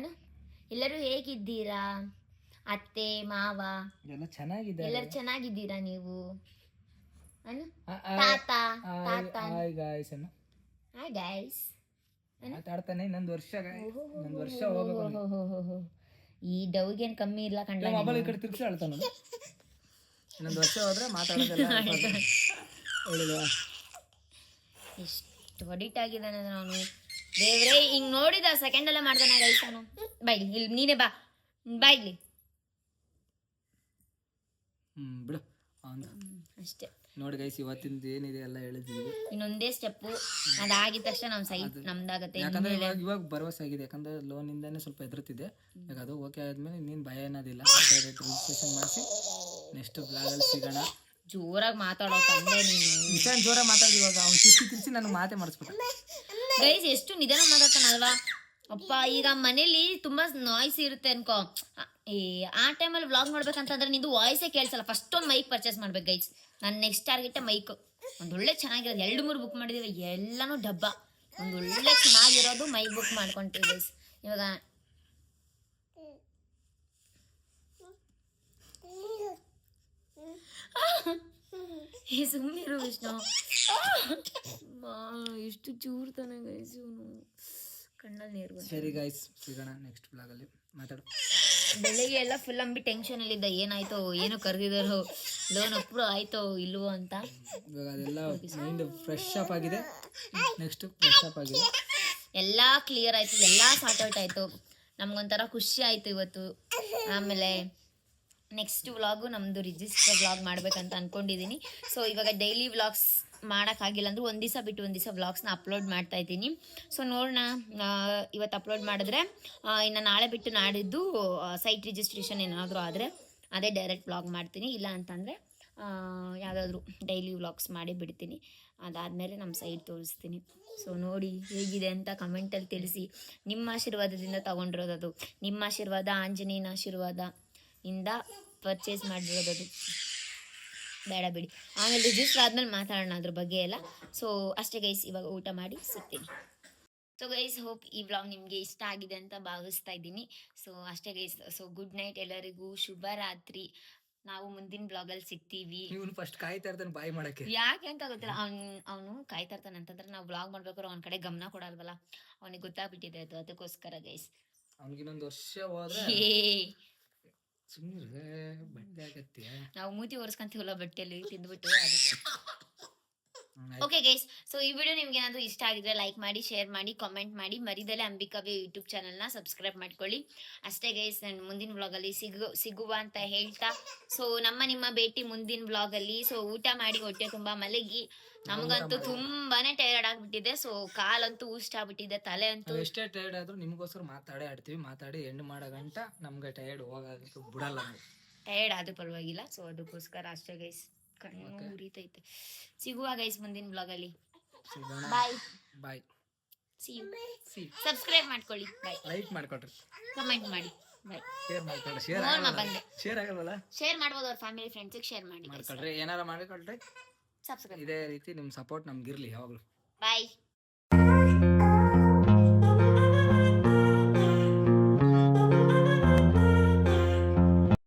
ಎಲ್ಲರೂ ಹೇಗಿದ್ದೀರಾ? ಅತ್ತೆ ಮಾವ ಎಲ್ಲ ಚೆನ್ನಾಗಿದ್ದಾರೆ. ಎಲ್ಲರೂ ಚೆನ್ನಾಗಿದ್ದೀರಾ ನೀವು? ತಾತ ಹಾಯ್ ಗಾಯ್ಸ್ ಅನ್ನು ಹಾಯ್ ಗೈಸ್ ಮಾತಾಡ್ತಾನೆ. ಇನ್ನೊಂದು ವರ್ಷ ಹೋಗ್ಬೇಕು. ಈ ಡೌಗೇನ್ ಕಮ್ಮಿ ಇಲ್ಲ ಕಂಡ. ಮೊಬೈಲ್ ಈ ಕಡೆ ತಿರ್ಗಿಸಿ ಹೇಳ್ತಾನ. ಇನ್ನೊಂದು ವರ್ಷ ಹೋದ್ರೆ ಮಾತಾಡೋದೆಲ್ಲ ಹೇಳಿಲ್ವಾ? ಎಷ್ಟು ಹೊಡಿಟ್ ಆಗಿದ್ದಾನೆ ಅವನು. ದೇವ್ರೇ ಹಿಂಗ್ ನೋಡಿದ ಸೆಕೆಂಡ್ ಎಲ್ಲ ಮಾಡ್ತಾನೆ ಗೈಸ್ ಅವನು. ಬಾಯ್ಲಿ ಇಲ್ಲಿ ನೀನೇ ಬಾ ಇಲ್ಲಿ. ಬಿಡು, ಅವ್ನು ಅಷ್ಟೇ. ನೋಡಿ ಗೈಸ್, ಇವತ್ತಿಂದ ಏನಿದೆ ಎಲ್ಲ ಹೇಳಿದ್ದೀವಿ. ಇನ್ನೊಂದೇ ಸ್ಟೆಪ್ಪು, ಅದಾಗಿದ ತಕ್ಷಣ ನಮ್ಮ ಸೈಟ್ ನಮ್ದಾಗತ್ತೆ. ಯಾಕಂದ್ರೆ ಇವಾಗ ಭರವಸೆ ಆಗಿದೆ, ಯಾಕಂದ್ರೆ ಲೋನಿಂದಾನೇ ಸ್ವಲ್ಪ ಎದುರುತ್ತಿದೆ. ಈಗ ಅದು ಓಕೆ ಆದ್ಮೇಲೆ ನೀನು ಭಯ ಅನ್ನೋದಿಲ್ಲ. ರಿಜಿಸ್ಟ್ರೇಷನ್ ಮಾಡಿಸಿ ನೆಕ್ಸ್ಟ್ ಬ್ಲಾಗಲ್ಲಿ ಸಿಗೋಣ. ಜೋರಾಗಿ ಮಾತಾಡೋ ತಂದೆ ನೀನು. ಇಷ್ಟೊಂದು ಜೋರಾಗಿ ಮಾತಾಡಿದ, ಇವಾಗ ಅವ್ನು ತಿರ್ಸಿ ನನಗೆ ಮಾತೇ ಮಾಡಿಸ್ಬಿಟ್ಟ. ಗೈಸ್ ಎಷ್ಟು ನಿಧಾನ ಮಾತಾಡ್ತಾನಲ್ವಾ ಅಪ್ಪ. ಈಗ ಮನೇಲಿ ತುಂಬಾ ನಾಯ್ಸ್ ಇರುತ್ತೆ ಅನ್ಕೋ, ಆ ಟೈಮಲ್ಲಿ ವ್ಲಾಗ್ ಮಾಡ್ಬೇಕಂತಂದ್ರೆ ನಿಂದು ವಾಯ್ಸೇ ಕೇಳಿಸಲ್ಲ. ಫಸ್ಟ್ ಒಂದು ಮೈಕ್ ಪರ್ಚೇಸ್ ಮಾಡ್ಬೇಕು ಗೈಸ್. ನನ್ನ ನೆಕ್ಸ್ಟ್ ಟಾರ್ಗೆಟ್ ಮೈಕ್ ಒಂದೊಳ್ಳೆ ಚೆನ್ನಾಗಿರೋದು. 2-3 ಬುಕ್ ಮಾಡಿದೀವಿ, ಎಲ್ಲಾನು ಡಬ್ಬ. ಒಂದೊಳ್ಳೆ ಚೆನ್ನಾಗಿರೋದು ಮೈಕ್ ಬುಕ್ ಮಾಡ್ಕೊಂತೀವಿ ಗೈಸ್. ಇವಾಗ ಸುಮ್ಮನಿರು ವಿಷ್ಣು. ಎಷ್ಟು ಚೂರ್ತಾನೆ ಗೈಸ್ ಇವನು, ಕಣ್ಣಲ್ಲಿ ನೀರು ಬಂತು. ಸರಿ ಗೈಸ್, ಸಿಗೋಣ ನೆಕ್ಸ್ಟ್ ಬ್ಲಾಗಲ್ಲಿ. ಮಾತಾಡು. ಬೆಳಿಗ್ಗೆ ಎಲ್ಲ ಫುಲ್ ಅಂಬಿ ಟೆನ್ಷನಲ್ಲಿದ್ದ, ಏನಾಯ್ತೋ ಏನು ಕರೆದಿದ್ದಾರೋ, ಲೋನ್ ಅಪ್ರೂವ್ ಆಯ್ತೋ ಇಲ್ವೋ ಅಂತ. ಇವಾಗ ಅದೆಲ್ಲ ಮೈಂಡ್ ಫ್ರೆಶ್ ಅಪ್ ಆಗಿದೆ. ನೆಕ್ಸ್ಟ್ ಫ್ರೆಶ್ ಅಪ್ ಆಗಿದೆ, ಎಲ್ಲ ಕ್ಲಿಯರ್ ಆಯ್ತು, ಎಲ್ಲ ಸಾರ್ಟ್ ಔಟ್ ಆಯಿತು. ನಮ್ಗೊಂಥರ ಖುಷಿ ಆಯಿತು ಇವತ್ತು. ಆಮೇಲೆ ನೆಕ್ಸ್ಟ್ ವ್ಲಾಗು ನಮ್ಮದು ರಿಜಿಸ್ಟರ್ ವ್ಲಾಗ್ ಮಾಡ್ಬೇಕಂತ ಅಂದ್ಕೊಂಡಿದ್ದೀನಿ. ಸೊ ಇವಾಗ ಡೈಲಿ ವ್ಲಾಗ್ಸ್ ಮಾಡೋಕ್ಕಾಗಿಲ್ಲ ಅಂದರೂ ಒಂದು ದಿವಸ ಬಿಟ್ಟು ಒಂದು ದಿವಸ ವ್ಲಾಗ್ಸ್ನ ಅಪ್ಲೋಡ್ ಮಾಡ್ತಾ ಇದ್ದೀನಿ. ಸೊ ನೋಡೋಣ, ಇವತ್ತು ಅಪ್ಲೋಡ್ ಮಾಡಿದ್ರೆ ಇನ್ನು ನಾಳೆ ಬಿಟ್ಟು ನಾಡಿದ್ದು ಸೈಟ್ ರಿಜಿಸ್ಟ್ರೇಷನ್ ಏನಾದರೂ ಆದರೆ ಅದೇ ಡೈರೆಕ್ಟ್ ವ್ಲಾಗ್ ಮಾಡ್ತೀನಿ. ಇಲ್ಲ ಅಂತಂದರೆ ಯಾವುದಾದ್ರೂ ಡೈಲಿ ವ್ಲಾಗ್ಸ್ ಮಾಡಿ ಬಿಡ್ತೀನಿ. ಅದಾದಮೇಲೆ ನಮ್ಮ ಸೈಟ್ ತೋರಿಸ್ತೀನಿ. ಸೊ ನೋಡಿ ಹೇಗಿದೆ ಅಂತ ಕಮೆಂಟಲ್ಲಿ ತಿಳಿಸಿ. ನಿಮ್ಮ ಆಶೀರ್ವಾದದಿಂದ ತೊಗೊಂಡಿರೋದದು, ನಿಮ್ಮ ಆಶೀರ್ವಾದ, ಆಂಜನೇಯನ ಆಶೀರ್ವಾದ ಇಂದ ಪರ್ಚೇಸ್ ಮಾಡಿರೋದದು. ಬೇಡ ಬಿಡಿ, ಆಮೇಲೆ ರಿಜಿಸ್ಟರ್ ಆದ್ಮೇಲೆ ಮಾತಾಡೋಣ ಅದ್ರ ಬಗ್ಗೆ ಎಲ್ಲ. ಸೊ ಅಷ್ಟೇ ಗೈಸ್, ಇವಾಗ ಊಟ ಮಾಡಿ ಸಿಗ್ತೀನಿ. ಸೊ ಗೈಸ್, ಹೋಪ್ ಈ ವ್ಲಾಗ್ ನಿಮಗೆ ಇಷ್ಟ ಆಗಿದೆ ಅಂತ ಭಾವಿಸ್ತಾ ಇದ್ದೀನಿ. ಸೊ ಅಷ್ಟೇ ಗೈಸ್. ಸೊ ಗುಡ್ ನೈಟ್ ಎಲ್ಲರಿಗೂ, ಶುಭ ರಾತ್ರಿ. ನಾವು ಮುಂದಿನ ಬ್ಲಾಗಲ್ಲಿ ಸಿಗ್ತೀವಿ. ಇವನು ಫಸ್ಟ್ ಕಾಯ್ತಾ ಇರ್ತಾನೆ ಬಾಯ್ ಮಾಡಕ್ಕೆ. ಯಾಕೆ ಅಂತ ಗೊತ್ತಿಲ್ಲ, ಅವನು ಕಾಯ್ತಾ ಇರ್ತಾನೆ ಅಂತಂದ್ರೆ ನಾವು ಬ್ಲಾಗ್ ಮಾಡ್ಬೇಕಾದ್ರೆ ಅವ್ನ ಕಡೆ ಗಮನ ಕೊಡಲ್ವಲ್ಲ, ಅವನಿಗೆ ಗೊತ್ತಾಗ್ಬಿಟ್ಟಿದೆ ಅದು. ಅದಕ್ಕೋಸ್ಕರ ಗೈಸ್, ಅವ್ನಿಗಿನ್ನೊಂದು ವರ್ಷ ಹೋದ್ರೆ ಸುಮ್ಮನೆ ಬಟ್ಟೆ ಆಗತ್ತೆ. ನಾವು ಮೂತಿ ಒರೆಸ್ಕೊಂತೀವಲ್ಲ ಬಟ್ಟೆಯಲ್ಲಿ ತಿಂದ್ಬಿಟ್ಟು, ಅದಕ್ಕೆ. ಓಕೆ ಗೈಸ್, ಸೊ ಈ ವಿಡಿಯೋ ನಿಮ್ಗೆ ಏನಾದರೂ ಇಷ್ಟ ಆಗಿದ್ರೆ ಲೈಕ್ ಮಾಡಿ, ಶೇರ್ ಮಾಡಿ, ಕಾಮೆಂಟ್ ಮಾಡಿ. ಮರಿದಲ್ಲೇ ಅಂಬಿಕಾವಿ ಯೂಟ್ಯೂಬ್ ಚಾನಲ್ನ ಸಬ್ಸ್ಕ್ರೈಬ್ ಮಾಡ್ಕೊಳ್ಳಿ. ಅಷ್ಟೇ ಗೈಸ್, ನಾನು ಮುಂದಿನ ವ್ಲಾಗಲ್ಲಿ ಸಿಗುವ ಅಂತ ಹೇಳ್ತಾ, ಸೊ ನಿಮ್ಮ ಭೇಟಿ ಮುಂದಿನ ವ್ಲಾಗಲ್ಲಿ. ಸೊ ಊಟ ಮಾಡಿ ಹೊಟ್ಟೆ ತುಂಬ ಮಲಗಿ. ನಮಗಂತೂ ತುಂಬಾನೇ ಟೈರ್ಡ್ ಆಗ್ಬಿಟ್ಟಿದೆ. ಸೊ ಕಾಲಂತೂ ಊಷ್ಟ ಆಗ್ಬಿಟ್ಟಿದೆ, ತಲೆ ಅಂತೂ. ಎಷ್ಟೇ ಟೈರ್ಡ್ ಆದ್ರೂ ನಿಮ್ಗೋಸ್ಕರ ಮಾತಾಡೇ ಆಡ್ತೀವಿ. ಮಾತಾಡಿ ಎಂಡ್ ಮಾಡೋ ಗಂಟ ನಮ್ಗೆ ಟೈರ್ಡ್ ಹೋಗೋದಕ್ಕೆ ಬಿಡಲ್ಲ. ಟೈರ್ಡ್ ಆದ್ರೂ ಪರವಾಗಿಲ್ಲ. ಸೊ ಅದಕ್ಕೋಸ್ಕರ ಅಷ್ಟೇ ಗೈಸ್, ಕಣ್ಣು ಉರಿತೈತೆ. ಸಿಗುವ ಗೈಸ್ ಮುಂದಿನ ಬ್ಲಾಗಲ್ಲಿ. Bye bye. See you. Subscribe ಮಾಡ್ಕೊಳ್ಳಿ. ಬಾಯ್. ಲೈಕ್ ಮಾಡ್ಕೊಳ್ರಿ, ಕಮೆಂಟ್ ಮಾಡಿ. ಬಾಯ್. ಶೇರ್ ಮಾಡ್ಕೊಳ್ರಿ. ಬಂದೆ. ಶೇರ್ ಆಗಲ್ವಲ್ಲ, ಶೇರ್ ಮಾಡ್ಬೋದು, ಅವ್ರ ಫ್ಯಾಮಿಲಿ ಫ್ರೆಂಡ್ಸಿಗೆ ಶೇರ್ ಮಾಡಿ. ಮಾಡ್ಕೊಳ್ರಿ, ಏನಾರ ಮಾಡ್ಕೊಳ್ರಿ. ಸಬ್ಸ್ಕ್ರೈಬ್. ಇದೇ ರೀತಿ ನಿಮ್ಮ ಸಪೋರ್ಟ್ ನಮ್ಗಿರ್ಲಿ ಯಾವಾಗಲೂ. ಬಾಯ್.